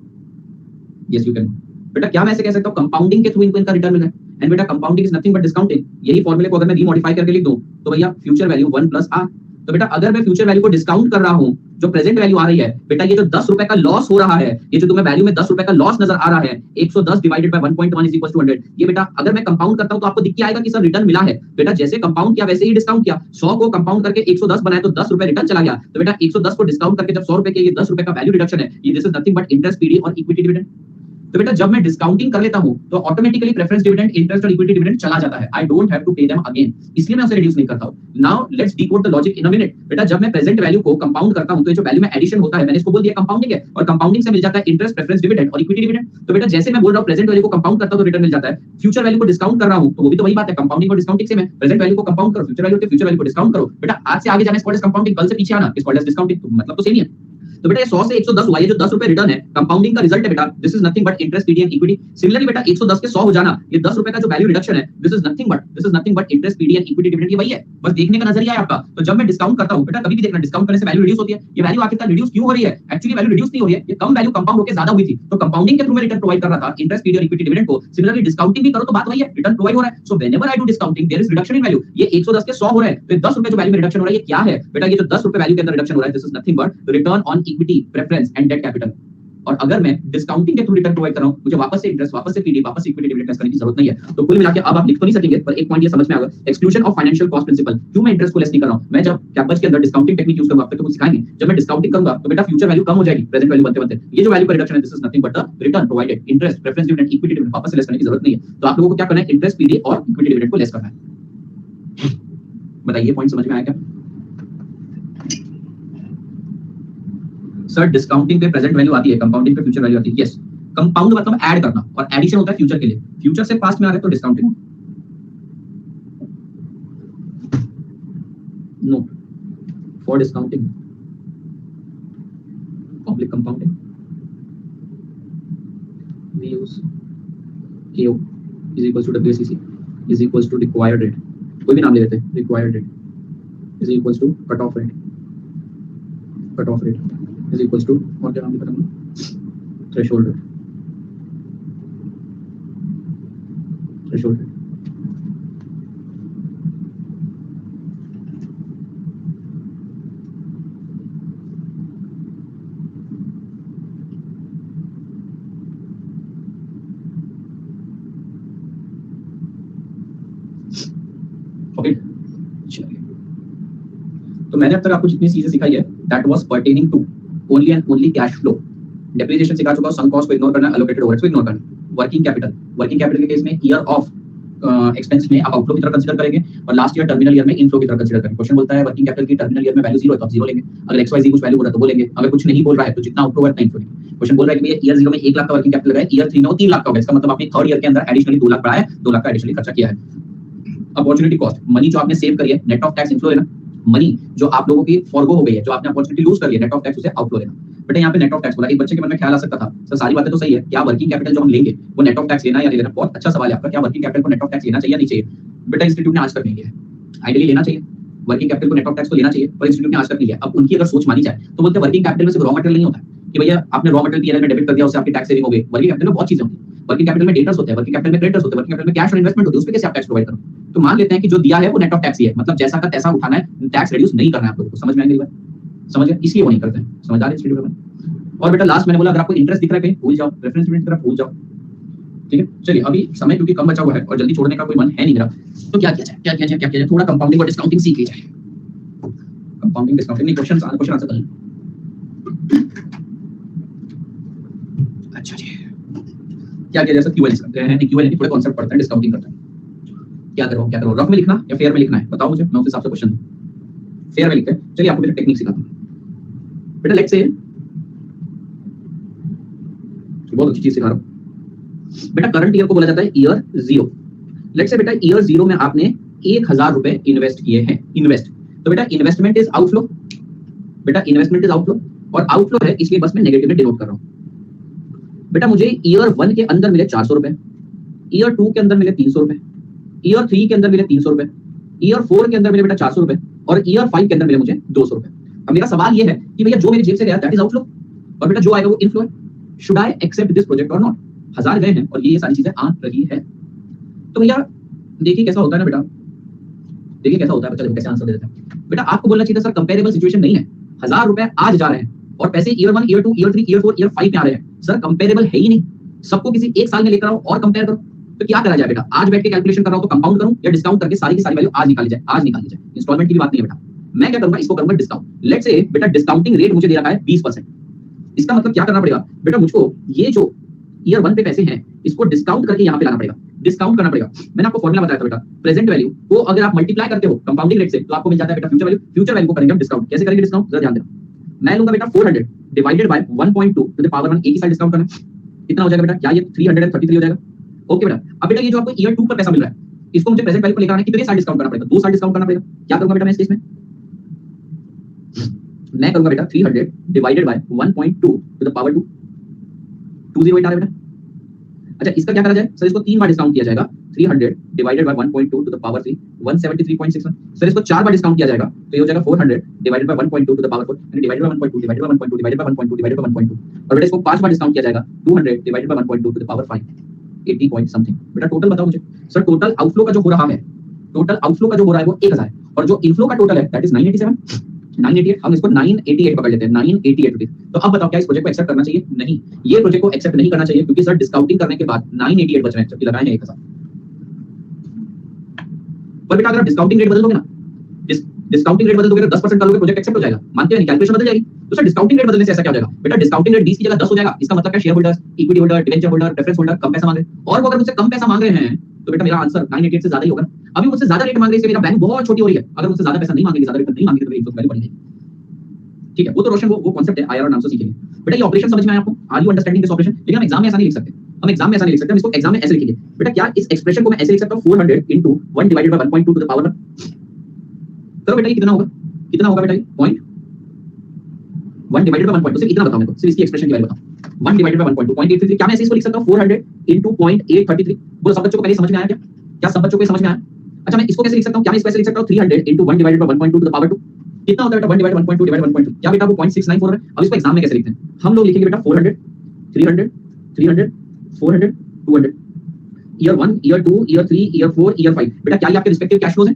Yes you can. बेटा क्या मैं ऐसे कह सकता हूँ कंपाउंडिंग के थ्रू इनको इनका रिटर्न मिल रहा है। एंड बेटा compounding is nothing but discounting. यही फॉर्मूले को अगर मैं रीमॉडिफाई करके लिख दूं तो भैया फ्यूचर वैल्यू 1 प्लस आर। तो बेटा अगर मैं फ्यूचर वैल्यू को डिस्काउंट कर रहा हूं, जो प्रेजेंट वैल्यू आ रही है, बेटा ये जो 10 रुपए का लॉस हो रहा है, ये जो तुम्हें वैल्यू में 10 रुपए का लॉस नजर आ रहा है, 110 divided by 1.1 is equal to 100। ये बेटा अगर मैं कंपाउंड करता हूं तो आपको दिख के आएगा कि सर रिटर्न मिला है। बेटा जैसे कंपाउंड किया वैसे ही डिस्काउंट किया। 100 को कंपाउंड करके 110 बनाया तो 10 रुपए रिटर्न चला गया। तो बेटा 110 को डिस्काउंट करके जब 100 रुपए के ये 10 रुपए का वैल्यू रिडक्शन है, ये this is nothing but interest, PD और इक्विटी डिविडेंड। तो बेटा जब मैं डिस्काउंटिंग कर लेता हूं तो ऑटोमेटिकली प्रेफरेंस डिविडेंड, इंटरेस्ट और इक्विटी डिविडेंड चला जाता है। I don't have to pay them again, इसलिए मैं उसे रिड्यूस नहीं करता हूं। Now let's decode the logic in a minute. बेटा जब मैं प्रेजेंट वैल्यू को कंपाउंड करता हूं तो ये जो वैल्यू में एडिशन होता है, मैंने इसको बोल दिया कंपाउंडिंग है, और कंपाउंडिंग से मिल जाता है इंटरेस्ट, प्रेफरेंस डिविडेंड और इक्विटी डिविडेंड। तो बेटा जैसे मैं बोल रहा हूं प्रेजेंट वैल्यू को कंपाउंड करता हूं तो रिटर्न मिल जाता है, फ्यूचर वैल्यू को डिस्काउंट कर रहा हूं तो वो भी तो वही बात है, कंपाउंडिंग और डिस्काउंटिंग से मैं प्रेजेंट वैल्यू को कंपाउंड करो, फ्यूचर वैल्यू के फ्यूचर वैल्यू को डिस्काउंट करो। बेटा आज से आगे जाने इस कंपाउंडिंग, कल से पीछे आना इस डिस्काउंटिंग, मतलब तो सेम ही है। तो बेटा ये 100 से 110 हुआ, ये जो 10 रुपए रिटर्न है कंपाउंडिंग का रिजल्ट है बेटा, this is nothing but interest, PD and equity. Similarly बेटा 110 के 100 हो जाना, ये 10 रुपए का जो वैल्यू रिडक्शन है, this is nothing but interest, PD and equity dividend, ये वही है, बस देखने का नजरिया है आपका। तो जब मैं डिस्काउंट करता हूं, बेटा कभी भी देखना डिस्काउंट करने से वैल्यू रिड्यूस होती है। ये वैल्यू आखिरकार रिड्यूस क्यों हो रही है? एक्चुअली वैल्यू रिड्यूस नहीं हो रही है, ये कम वैल्यू कंपाउंड होकर ज्यादा हुई थी, तो कंपाउंडिंग के थ्रू मैं रिटर्न प्रोवाइड कर रहा था, इंटरेस्ट, पीडी और इक्विटी डिविडेंड को। सिमिलरली डिस्काउंटिंग भी करो तो बात वही है, रिटर्न प्रोवाइड हो रहा है। So whenever I do discounting there is reduction in value. ये 110 के 100 हो रहे हैं तो 10 रुपए जो वैल्यू में रिडक्शन हो रहा है, ये क्या है बेटा? ये जो 10 रुपए वैल्यू के अंदर रिडक्शन हो रहा है, this is nothing but return on equity, preference and debt capital. और अगर मैं डिस्काउंटिंग के थ्रू रिटर्न प्रोवाइड कर रहा हूं, मुझे वापस से इंटरेस्ट, वापस से पीडी, वापस से इक्विटी डिविडेंड करने की जरूरत नहीं है। तो कुल मिलाकर अब आप लिख तो नहीं सकेंगे, पर एक पॉइंट ये समझ में आ गया, exclusion of financial cost principle. क्यों मैं इंटरेस्ट को लेस नहीं कर रहा हूं? मैं जब कैपच के अंदर डिस्काउंटिंग टेक्निक यूज करूंगा, आप तक तो कुछ सिखाएंगे, जब मैं डिस्काउंटिंग करूंगा तो बेटा फ्यूचर वैल्यू कम हो जाएगी प्रेजेंट वैल्यू बनते बनते। ये जो वैल्यू का रिडक्शन है, this is nothing but the return provided, interest, preference dividend, equity dividend वापस से लेस करने की जरूरत नहीं है। तो आप लोगों को क्या करना है? इंटरेस्ट, पीडी और इक्विटी डिविडेंड को लेस करना है। बताइए पॉइंट समझ में आया क्या? सर डिस्काउंटिंग पे प्रेजेंट वैल्यू आती है, कंपाउंडिंग पे फ्यूचर वैल्यू आती है। यस, कंपाउंड मतलब ऐड करना और एडिशन होता है फ्यूचर के लिए। फ्यूचर से पास्ट में आ रहा है तो discounting. Note for discounting public compounding we use AO is equals to WACC is equals to required rate, कोई भी नाम ले लेते हैं, required rate is equals to cut off rate is equals to और क्या नाम लिखा था? threshold rate okay. चलिए, तो मैंने अब तक आपको जितनी चीजें सिखाई है that was pertaining to only and only cash flow. Depreciation सिखा चुका हूं, सम कॉस्ट को इग्नोर करना, एलोकेटेड ओवरहेड्स को इग्नोर करना। वर्किंग कैपिटल के केस में ईयर ऑफ एक्सपेंस में आप आउटफ्लो की तरह कंसीडर करेंगे और लास्ट ईयर टर्मिनल ईयर में इनफ्लो की तरह कंसीडर करेंगे। क्वेश्चन बोलता है वर्किंग कैपिटल की टर्मिनल ईयर में वैल्यू 0 है तो आप 0 लेंगे, अगर XYZ कुछ वैल्यू बोल रहा है तो वो लेंगे, अगर कुछ नहीं बोल रहा है तो जितना आउटफ्लो है उतना इनफ्लो लेंगे। क्वेश्चन बोल रहा है कि भैया ईयर 0 में 1 लाख का वर्किंग कैपिटल लगाया, ईयर 3 में वो 3 लाख का हो गया, इसका मतलब आपने थर्ड ईयर के अंदर एडिशनली 2 लाख बढ़ाया है, 2 लाख का एडिशनली खर्चा किया है। अपॉर्चुनिटी कॉस्ट, मनी जो आपने सेव करी है, नेट ऑफ टैक्स इनफ्लो लेना, मनी जो आप लोगों की फॉरगो हो गई है, जो आपने अपॉर्चुनिटी लूज कर लिया, नेट ऑफ टैक्स उसे आउटफ्लो लेना। बेटा यहाँ पे नेट ऑफ टैक्स बोला, एक बच्चे के मन में ख्याल आ सकता था सर सारी बातें तो सही है, क्या वर्किंग कैपिटल जो हम लेंगे वो नेट ऑफ टैक्स लेना या नहीं लेना? बहुत अच्छा सवाल है आपका, क्या वर्किंग कैपिटल को नेट ऑफ टैक्स लेना चाहिए या नहीं चाहिए? बेटा इंस्टीट्यूट ने आज तक नहीं लिया है, आइडियली लेना चाहिए, वर्किंग कैपिटल को नेट ऑफ टैक्स को लेना चाहिए, पर इंस्टीट्यूट ने आज तक नहीं लिया। अब उनकी अगर सोच मानी जाए तो बोलते हैं वर्किंग कैपिटल में सिर्फ रॉ मटेरियल नहीं होता कि भैया आपने रॉ मटेरियल पीएनएल में डेबिट कर दिया उससे आपकी टैक्स सेविंग हो गई। वर्किंग कैपिटल में बहुत चीजें होती है, वर्किंग कैपिटल में डेटर्स होते हैं, वर्किंग कैपिटल में क्रेडिटर्स होते हैं, वर्किंग कैपिटल में कैश और इन्वेस्टमेंट होती है, उस पे कैसे आप टैक्स प्रोवाइड करो? तो मान लेते हैं कि जो दिया है वो नेट ऑफ टैक्स ही है, मतलब जैसा का तैसा उठाना है, टैक्स रिड्यूस नहीं करना है आप लोगों को। समझ में आएगी बात? समझ गए? इसलिए वो नहीं करते हैं, समझ आ रही है स्टूडियो में। और बेटा लास्ट मैंने बोला अगर आपको इंटरेस्ट दिख रहा है कहीं भूल जाओ, रेफरेंस डिविडेंड की तरफ भूल जाओ, ठीक है? चलिए अभी समय क्योंकि कम बचा हुआ है और जल्दी छोड़ने का कोई मन है नहीं मेरा, तो क्या किया जाए? थोड़ा कंपाउंडिंग और डिस्काउंटिंग सीख ली जाए। कंपाउंडिंग डिस्काउंटिंग नहीं, क्वेश्चन आंसर कर। अच्छा जी, क्या किया जा सकता है? क्यूएल करते हैं, क्यूएल थोड़े कॉन्सेप्ट पढ़ते हैं, डिस्काउंटिंग करते हैं। क्या करो रफ में लिखना या फेयर में लिखना है बताओ मुझे, मैं उस हिसाब से क्वेश्चन दूं। फेयर में लिखते हैं, चलिए आपको मेरा टेक्निक सिखाता हूं। बेटा लेट्स से बहुत अच्छी चीज सिखा रहा हूं बेटा, करंट ईयर को बोला जाता है ईयर 0। लेट्स से बेटा ईयर 0 में आपने 1000 रुपए इन्वेस्ट किए हैं, इन्वेस्ट, तो बेटा इन्वेस्टमेंट इज आउटफ्लो, बेटा इन्वेस्टमेंट इज आउटफ्लो और आउटफ्लो है इसलिए बस मैं नेगेटिव में डिनोट कर रहा हूं। बेटा मुझे ईयर 1 के अंदर मिले 400 रुपए, ईयर 2 के अंदर मिले 300 रुपए, ईयर 3 के अंदर मिले 300 रुपए, ईयर 4 के अंदर मिले बेटा 400 रुपए और ईयर 5 के अंदर मिले मुझे 200 रुपए। अब मेरा सवाल ये है कि भैया जो मेरी जेब से गया दैट इज आउटफ्लो और बेटा जो आएगा वो इनफ्लो है। Should I accept this project और नॉट? 1000 गए हैं और ये सारी चीजें आ रही है। तो भैया देखिए कैसा होता है ना बेटा, देखिए कैसा होता है, बच्चा कैसे आंसर दे देता है। बेटा आपको बोलना चाहिए सर कंपेरेबल सिचुएशन नहीं है, 1000 रुपए आज जा रहे हैं और पैसे year 1 year 2 year 3 year 4 year 5 में आ रहे हैं। सर कंपेरेबल है ही नहीं, सबको किसी एक साल में लेकर आओ और कंपेयर करो। तो क्या करा जाए बेटा, आज बैठ के कैलकुलेशन कर रहा हूं तो कंपाउंड करूं या डिस्काउंट करके सारी की सारी वैल्यू आज निकाली जाए? आज निकाली जाए, इंस्टॉलमेंट की भी बात नहीं है बेटा। मैं क्या करूंगा, इसको करूंगा डिस्काउंट। लेट्स से बेटा डिस्काउंटिंग रेट मुझे दे रखा है 20%। इसका मतलब क्या करना पड़ेगा बेटा, मुझको ये जो ईयर 1 पे पैसे हैं इसको डिस्काउंट करके यहाँ पे लाना पड़ेगा, डिस्काउंट करना पड़ेगा। मैंने आपको फॉर्मूला बताया था बेटा, प्रेजेंट वैल्यू को अगर आप मल्टीप्लाई करते हो कंपाउंडिंग रेट से तो आपको मिल जाता है बेटा फ्यूचर वैल्यू। फ्यूचर वैल्यू को करेंगे हम डिस्काउंट। कैसे करेंगे डिस्काउंट, जरा ध्यान देना। मैं लूंगा बेटा 400 divided by 1.2 to the power 1, एक ही साइड डिस्काउंट करना है। कितना हो जाएगा बेटा, क्या ये 333 हो जाएगा? ओके बेटा। अब बेटा ये जो आपको ईयर 2 पर पैसा मिल रहा है इसको मुझे प्रेजेंट वैल्यू को लेकर आना है, कितने साइड डिस्काउंट करना पड़ेगा? 2 साइड डिस्काउंट करना पड़ेगा। क्या करूंगा बेटा मैं इस केस में, मैं करूंगा बेटा 300 divided by 1.2 to the power 2, 208 आ रहा है बेटा। अच्छा इसका क्या करा जाए सर, इसको 3 बार डिस्काउंट किया जाएगा। 300 divided by 1.2 to the power 3, 173.61। Sir इसको 4 बार डिस्काउंट किया जाएगा तो ये हो जाएगा 400 divided by 1.2 to the power 4, यानी divided by 1.2 divided by 1.2 divided by 1.2 divided by 1.2। और बेटा इसको 5 बार डिस्काउंट किया जाएगा, 200 divided by 1.2 to the power 5, 80 point something. बेटा टोटल बताओ मुझे सर, टोटल आउटफ्लो का जो हो रहा है, टोटल आउटफ्लो का जो हो रहा है वो 1000 है और जो इनफ्लो का टोटल है दैट इज 987, 988। हम इसको 988 पकड़ लेते हैं, 988 रुपीज। तो अब बताओ क्या इस प्रोजेक्ट को एक्सेप्ट करना चाहिए? नहीं, ये प्रोजेक्ट को एक्सेप्ट नहीं करना चाहिए क्योंकि सर डिस्काउंटिंग करने के बाद 988 बच रहे हैं जबकि लगाए हैं 1000। पर बेटा अगर आप डिस्काउंटिंग रेट बदल दोगे ना, डिस्काउंटिंग रेट बदल दोगे, 10% कर दोगे, प्रोजेक्ट एक्सेप्ट हो जाएगा। मानते हैं कैलकुलेशन बदल जाएगी। तो सर डिस्काउंटिंग रेट बदलने से ऐसा क्या हो जाएगा बेटा, डिस्काउंटिंग रेट 20 की जगह 10 हो जाएगा। इसका मतलब क्या, share holders, equity holder, debenture holder, preference holder कम पैसा मांग रहे हैं और वो अगर मुझसे कम पैसा मांग रहे हैं तो बेटा मेरा आंसर 988 से ज्यादा ही होगा। अभी मुझसे ज्यादा रेट मांग रहे हैं, मेरा बैंक बहुत छोटी हो रही है। अगर मुझसे ज्यादा पैसा नहीं मांगेंगे, ज्यादा रेट नहीं मांगेंगे तो मेरी इंटरेस्ट वैल्यू बढ़ेगी। ठीक है, वो तो रोशन वो कांसेप्ट है, आईआरआर नाम से सीखेंगे। बेटा ये ऑपरेशन समझ में आया आपको? Are you understanding this operation? लेकिन हम एग्जाम में ऐसा नहीं लिख सकते, हम एग्जाम में ऐसा नहीं लिख सकते, हम इसको एग्जाम में ऐसे लिखेंगे। बेटा क्या इस एक्सप्रेशन को मैं ऐसे लिख सकता हूं, 400 into 1 divided by 1.2 to the power 1? करो बेटा ये कितना होगा, कितना होगा बेटा ये 1 डिवाइडेड बाय 1.2, सिर्फ इतना बताओ मेरे को, सिर्फ इसकी एक्सप्रेशन की वैल्यू बताओ। 1 डिवाइडेड बाय 1.2 0.833। क्या मैं इसको लिख सकता हूं 400 into 0.833? बोलो सब बच्चों को पहले समझ में आया क्या? क्या सब बच्चों को समझ में आया? अच्छा मैं इसको कैसे लिख सकता हूं, क्या मैं इसको ऐसे लिख सकता हूं 300 into 1 divided by 1.2 to the power 2? कितना होता है बेटा 1 डिवाइड 1.2 डिवाइड 1.2? क्या बेटा वो 0.694 है। अब इसको एग्जाम में कैसे लिखते हैं, हम लोग लिखेंगे बेटा 400 300 300 400 200, year 1 year 2 year 3 year 4 year 5। बेटा क्या ये आपके रिस्पेक्टिव कैश फ्लोज हैं?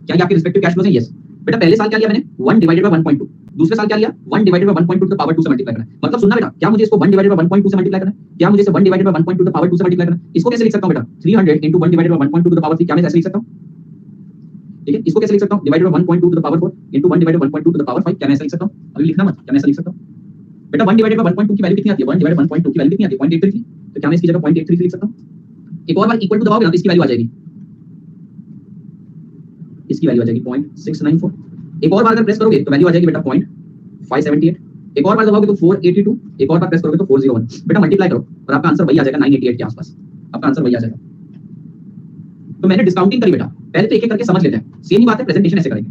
क्या ये आपके रिस्पेक्टिव कैश फ्लोज हैं? यस। बेटा पहले साल क्या लिया मैंने 1 डिवाइडेड बाय 1.2, दूसरे साल क्या लिया 1 divided by 1.2 to the power 2 से मल्टीप्लाई करना है। मतलब सुनना बेटा, क्या मुझे इसको 1 डिवाइडेड बाय 1.2 से मल्टीप्लाई करना है, क्या मुझे इसे 1 divided by 1.2 to the power 2 से मल्टीप्लाई करना है? इसको कैसे लिख सकता हूं बेटा 300 into 1 divided by 1.2 to the power 3? क्या मैं ऐसे लिख सकता हूं? ठीक है, इसको कैसे लिख सकता हूं, divided by 1.2 to the power 4 into 1 divided by 1.2 to the power 5? क्या मैं ऐसे लिख सकता हूं? अभी लिखना मत, क्या मैं ऐसे लिख सकता हूं बेटा 1 डिवाइडेड बाय 1.2 की वैल्यू कितनी आती है, 1 डिवाइडेड बाय 1.2 की वैल्यू कितनी आती है 0.833। तो क्या मैं इसकी जगह 0.833 लिख सकता हूं? एक और बार इक्वल टू दबाओगे ना तो इसकी वैल्यू आ जाएगी, इसकी वैल्यू आ जाएगी 0.694। एक और बार अगर प्रेस करोगे तो वैल्यू आ जाएगी बेटा 0.578। एक और बार दबाओगे तो 482, एक और बार प्रेस करोगे तो 401। बेटा मल्टीप्लाई करो और आपका आंसर वही आ जाएगा 988 के आसपास, आपका आंसर वही आ जाएगा। तो मैंने डिस्काउंटिंग करी बेटा, पहले तो एक एक करके समझ लेते हैं। सेम ही बात है, प्रेजेंटेशन ऐसे करेंगे।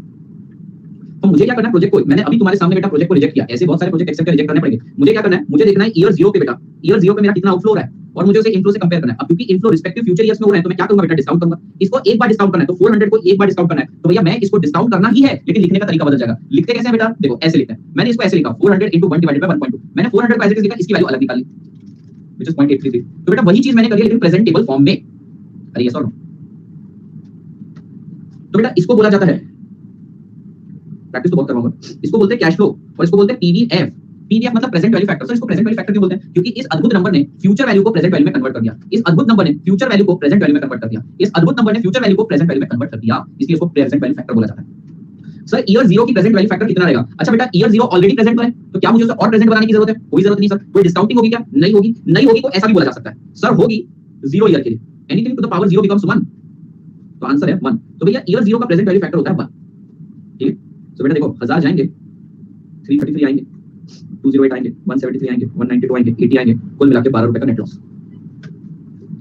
तो मुझे क्या करना है, प्रोजेक्ट को मैंने अभी तुम्हारे सामने बेटा प्रोजेक्ट को रिजेक्ट किया, ऐसे बहुत सारे प्रोजेक्ट एक्सेप्ट रिजेक्ट करने पड़ेंगे। मुझे क्या करना है, मुझे देखना है ईयर 0 पे बेटा, ईयर 0 पे मेरा कितना आउटफ्लो है और मुझे उसे इनफ्लो से कंपेयर करना है। अब क्योंकि इनफ्लो रिस्पेक्टिव फ्यूचर ईयर्स में हो रहे हैं तो मैं क्या करूंगा बेटा, डिस्काउंट करूंगा। इसको एक बार डिस्काउंट करना है तो 400 को एक बार डिस्काउंट करना है तो भैया मैं इसको डिस्काउंट करना ही है, लेकिन लिखने का तरीका बदल जाएगा। लिखते कैसे हैं बेटा, देखो ऐसे लिखते हैं। मैंने इसको ऐसे लिखा 400 into 1 डिवाइडेड बाय 1.2। मैंने 400 को ऐसे लिखा, इसकी वैल्यू अलग निकाली व्हिच इज 0.833। तो बेटा वही चीज मैंने करी है लेकिन प्रेजेंटेबल फॉर्म में। अरे यस और नो। तो बेटा इसको बोला जाता है, प्रैक्टिस तो बहुत करवाऊंगा, इसको बोलते हैं कैश फ्लो और इसको बोलते हैं पीवीएफ। पीवीएफ मतलब प्रेजेंट वैल्यू फैक्टर। सर इसको प्रेजेंट वैल्यू फैक्टर क्यों बोलते हैं, क्योंकि इस अद्भुत नंबर ने फ्यूचर वैल्यू को प्रेजेंट वैल्यू में कन्वर्ट कर दिया। इस अद्भुत नंबर ने फ्यूचर वैल्यू को प्रेजेंट वैल्यू में कन्वर्ट कर दिया। इस अद्भुत नंबर ने फ्यूचर वैल्यू को प्रेजेंट वैल्यू में कन्वर्ट कर दिया, इसलिए इसको प्रेजेंट वैल्यू फैक्टर बोला जाता है। सर ईयर 0 की प्रेजेंट वैल्यू फैक्टर कितना रहेगा? अच्छा बेटा ईयर 0 ऑलरेडी प्रेजेंट है तो क्या मुझे उसे और प्रेजेंट बनाने की जरूरत है? कोई जरूरत नहीं सर। कोई डिस्काउंटिंग होगी क्या? नहीं होगी। नहीं होगी तो ऐसा भी बोला जा सकता है सर होगी 0 ईयर के लिए, anything to the power 0 becomes 1। तो आंसर है 1। तो भैया ईयर 0 का प्रेजेंट वैल्यू फैक्टर होता है 1। ठीक है, तो बेटा देखो 1000 जाएंगे, 333 आएंगे, 208 आएंगे, 173 आएंगे, 192 आएंगे, 80 आएंगे, कुल मिलाकर 12 रुपए का नेट लॉस।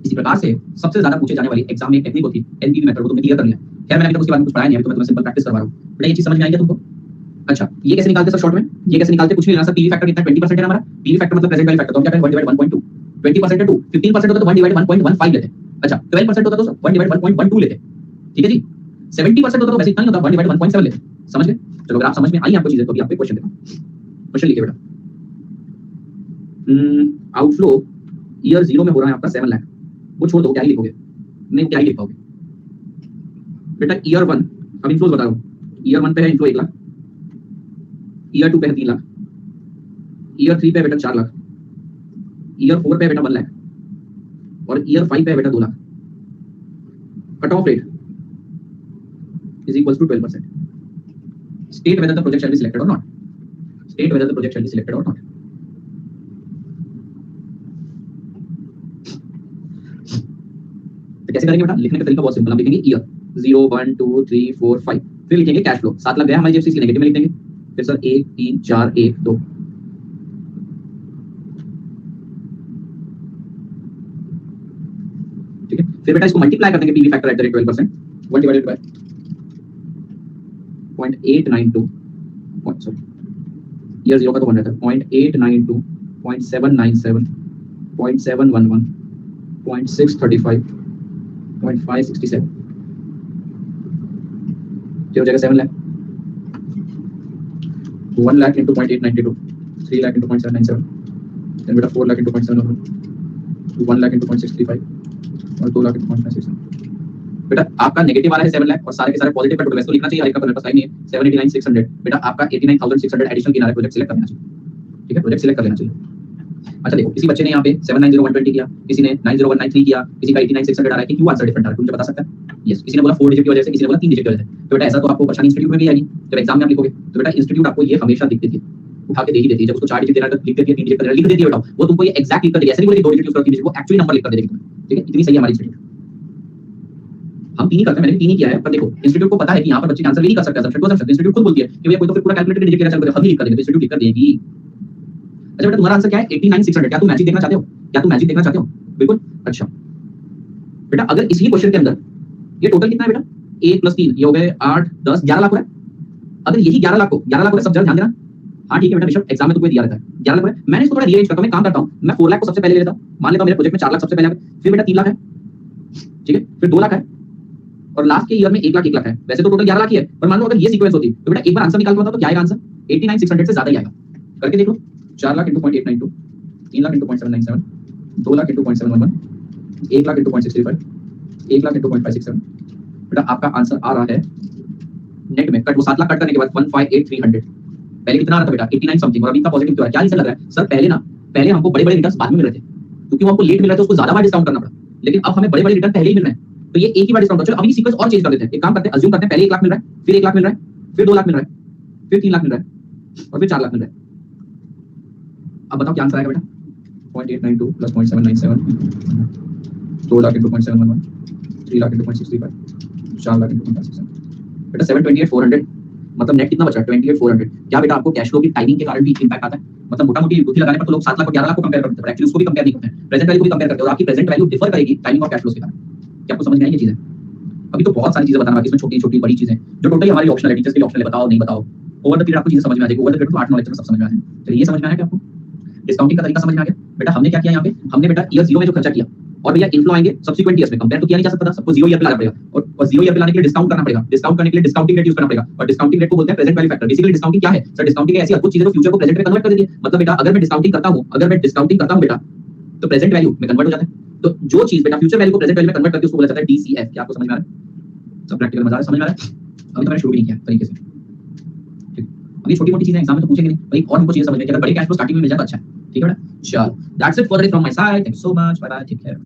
इसी प्रकार से सबसे ज्यादा पूछे जाने वाली एग्जाम में एक टेक्निक होती है एनपीवी मेथड, वो तुमने क्लियर कर लिया। खैर मैंने अभी तक उसके बारे में कुछ पढ़ाया नहीं है, तो मैं तुम्हें सिंपल प्रैक्टिस करवा रहा हूं। बेटा ये चीज समझ में आई क्या तुमको? अच्छा ये कैसे निकालते हैं सर शॉर्ट में? ये कैसे निकालते हैं, कुछ नहीं लेना सर। पीवी फैक्टर कितना 20% है हमारा। पीवी फैक्टर मतलब प्रेजेंट वैल्यू फैक्टर, तो हम क्या करें 1 डिवाइड 1.2। 20% है 2, 15% होता तो 1 डिवाइड 1.15 लेते। अच्छा 12% होता तो 1 डिवाइड 1.12 लेते। ठीक है जी। 70% होता तो वैसे इतना ही होता 1 डिवाइड 1.7 लेते। समझ गए? चलो अगर आप समझ में आई आपको चीजें तो अभी आपको क्वेश्चन देता हूं। क्वेश्चन लिखिए बेटा, आउटफ्लो ईयर 0 में हो रहा है आपका 7 लाख, वो छोड़ दो, क्या ही लिखोगे? नहीं, क्या ही लिख पाओगे बेटा? ईयर 1, अब इनफ्लोज बता रहा हूँ, ईयर 1 पे है इनफ्लो 1 लाख, ईयर 2 पे है 3 लाख, ईयर 3 पे है बेटा 4 लाख, ईयर 4 पे है बेटा 1 लाख, और ईयर 5 पे है बेटा 2 lakh. Cut off rate is equals to 12%. State whether the project shall be selected or not. State whether the project shall be selected or not. तो कैसे करेंगे बेटा? लिखने का तरीका बहुत सिंपल, हम लिखेंगे ईयर 0 1 2 3 4 5, फिर लिखेंगे कैश फ्लो 7 लाख गया हमारी जेब से, इसलिए नेगेटिव में लिख देंगे, फिर सर 1 3 4 1 2, ठीक है। फिर बेटा इसको मल्टीप्लाई कर देंगे PV factor eight the rate 12%, 1 divided bye 0.892, sorry year 0 का तो 1 रहता है, 0.892, 0.797, 0.711, 0.635, 0.567, जो हो जाएगा 7 lakh. 1 lakh into 0.892, 3 lakh into 0.797, then बेटा 4 लाख इंटू 0.711, 1 लाख इंटू 0.635 और 2 लाख इंटू 0.567। बेटा आपका नेगेटिव वाला है 7 लाख और सारे के सारे पॉजिटिव का टोटल वैसे तो लिखना चाहिए, आपका मेरे पास टाइम नहीं है। 789,600 बेटा आपका 89,600 एडिशनल किनारे प्रोजेक्ट सिलेक्ट कर लेना चाहिए, ठीक है, प्रोजेक्ट सिलेक्ट कर लेना चाहिए। अच्छा देखो, किसी बच्चे ने यहाँ पे 790,120 किया, किसी ने 90193 किया, किसी का 89,600 आ रहा है, क्यों आंसर डिफरेंट आ रहा है मुझे बता सकता है? यस, किसी ने बोला 4 डिजिट की वजह से, किसी ने बोला 3 डिजिट की वजह से। तो बेटा ऐसा तो आपको परेशानी इंस्टीट्यूट में भी आएगी जब एग्जाम में आप लिखोगे, तो बेटा इंस्टीट्यूट आपको ये हमेशा दिख देती है, उठा के दे ही देती है। जब उसको 4 डिजिट देना है तो लिख देती है, 3 डिजिट का लिख देती है बेटा, वो तुमको ये एग्जैक्ट लिख कर देगी, ऐसे नहीं बोलेगी 2 डिजिट यूज करो 3 डिजिट, वो एक्चुअली नंबर लिख कर देगी तुम्हें, ठीक है। इतनी सही है हमारी इंस्टीट्यूट। हम 3 ही करते हैं, मैंने 3 ही किया है, पर देखो इंस्टीट्यूट को पता है कि यहाँ पर बच्चे आंसर भी नहीं कर सकते, असम्पशन को असम्पशन इंस्टीट्यूट खुद बोलती है कि भैया कोई तो फिर पूरा कैलकुलेटर डिजिट के चल हम ही लिख कर देंगे, तो इंस्टीट्यूट लिख कर देगी। अच्छा बेटा तुम्हारा आंसर क्या है? 89,600। क्या तुम मैजिक देखना चाहते हो? क्या तुम मैजिक देखना चाहते हो? बिल्कुल। अच्छा बेटा अगर इसी क्वेश्चन के अंदर ये टोटल कितना है बेटा? 1 + 3 ये हो गए 8 10 11 लाख हो रहा है। अगर यही 11 लाख को 11 लाख हो रहा है, सब जरा ध्यान देना। हाँ ठीक है बेटा, ऋषभ एग्जाम में तो कोई दिया रहता है 11 लाख हो रहा है, मैंने इसको थोड़ा रीअरेंज करता हूं, मैं काम करता हूं, मैं 4 लाख को सबसे पहले ले लेता हूं, मान लेता हूं मेरे प्रोजेक्ट में 4 लाख सबसे पहले, फिर बेटा 3 लाख है, ठीक है, फिर 2 लाख है, और लास्ट के ईयर में 1 लाख है। वैसे तो टोटल 11 लाख ही है, पर मान लो अगर ये सीक्वेंस होती तो बेटा एक बार आंसर निकाल पाता तो क्या आएगा आंसर? 89,600 से ज्यादा ही आएगा। करके देख लो, 4 lakh into 0.892, 3 lakh into 0.797, 2 lakh into 0.711, 1 lakh into 0.635, 1 lakh into 0.567। बेटा आपका आंसर आ रहा है नेट में कट, वो 7 लाख कट करने के बाद 158,300। पहले कितना आ रहा था बेटा? 89 समथिंग, और अभी इतना पॉजिटिव क्यों है? क्या रीजन लग रहा है सर? पहले हमको बड़े बड़े रिटर्न्स बाद में मिल रहे थे, क्योंकि वो हमको लेट मिल रहा था, उसको ज्यादा बार डिस्काउंट करना पड़ा, लेकिन अब हमें बड़े बड़े रिटर्न पहले ही मिल रहे हैं, तो ये एक ही बार डिस्काउंट। चलो अभी सीक्वेंस और चेंज कर देते हैं, एक काम करते हैं, अज्यूम करते हैं पहले 1 लाख मिल रहा है, फिर 1 लाख मिल रहा है, फिर 2 लाख मिल रहा है, फिर 3 लाख मिल रहा है, और फिर 4 लाख मिल रहा है। अब बताओ क्या आंसर आएगा बेटा? 0.892 + 0.797, 2 lakh into 0.711, 3 lakh into 0.635, 4 lakh into 0.567। बेटा 728,400, मतलब नेट कितना बचा? 28,400। क्या बेटा आपको कैश फ्लो की टाइमिंग के कारण भी इंपैक्ट आता है? मतलब मोटा मोटी बुद्धि लगाने पर तो लोग 7 लाख और 11 लाख को कंपेयर करते हैं, एक्चुअली उसको भी कंपेयर नहीं करते हैं, प्रेजेंट वैल्यू को भी कंपेयर करते हैं, और आपकी प्रेजेंट वैल्यू डिफर करेगी टाइमिंग और कैश फ्लो के कारण। क्या आपको समझ में आई ये चीजें? अभी तो बहुत सारी चीजें बताना बाकी, इसमें छोटी छोटी बड़ी चीजें जो टोटली हमारी ऑप्शनल है, टीचर्स के लिए ऑप्शनल है, बताओ नहीं बताओ, ओवर द पीरियड आपको चीजें समझ में आ जाएगी, ओवर द पीरियड तो 8 9 लेक्चर सब समझ में आ जाएंगे। चलिए ये समझ में आया क्या आपको? डिस्काउंटिंग का तरीका समझ में आ गया बेटा। हमने क्या किया यहाँ पे? हमने बेटा ईयर 0 में जो खर्चा किया, और भैया इनफ्लो आएंगे सब्सिक्वेंट ईयर्स में, कंपेयर तो किया नहीं जा सकता था, सबको 0 ईयर पे लाना पड़ेगा, और 0 ईयर पे लाने के लिए डिस्काउंट करना पड़ेगा, डिस्काउंट करने के लिए डिस्काउंटिंग रेट यूज करना पड़ेगा, और डिस्काउंटिंग रेट को बोलते हैं present value factor. Basically discounting क्या है सर? डिस्काउंटिंग ऐसी अद्भुत चीज है जो फ्यूचर को प्रेजेंट में कन्वर्ट कर देती है। मतलब बेटा अगर मैं डिस्काउंटिंग करता हूं बेटा, तो प्रेजेंट वैल्यू में कन्वर्ट हो जाता है। तो जो चीज बेटा फ्यूचर वैल्यू को प्रेजेंट वैल्यू में कन्वर्ट करती है उसको बोला जाता है डीसीएफ। क्या आपको समझ में आ रहा है? सब प्रैक्टिकल मजा समझ में आ रहा है? अभी तो मैंने शुरू भी नहीं किया तरीके से, ठीक। अभी छोटी मोटी चीजें एग्जाम में तो पूछेंगे नहीं, भाई और हमको चीजें समझ में, अगर बड़ी कैश फ्लो स्टार्टिंग में मिल जाए तो अच्छा है, ठीक है बेटा। चलो that's it for the day from my side, thank you so much, bye bye, take care.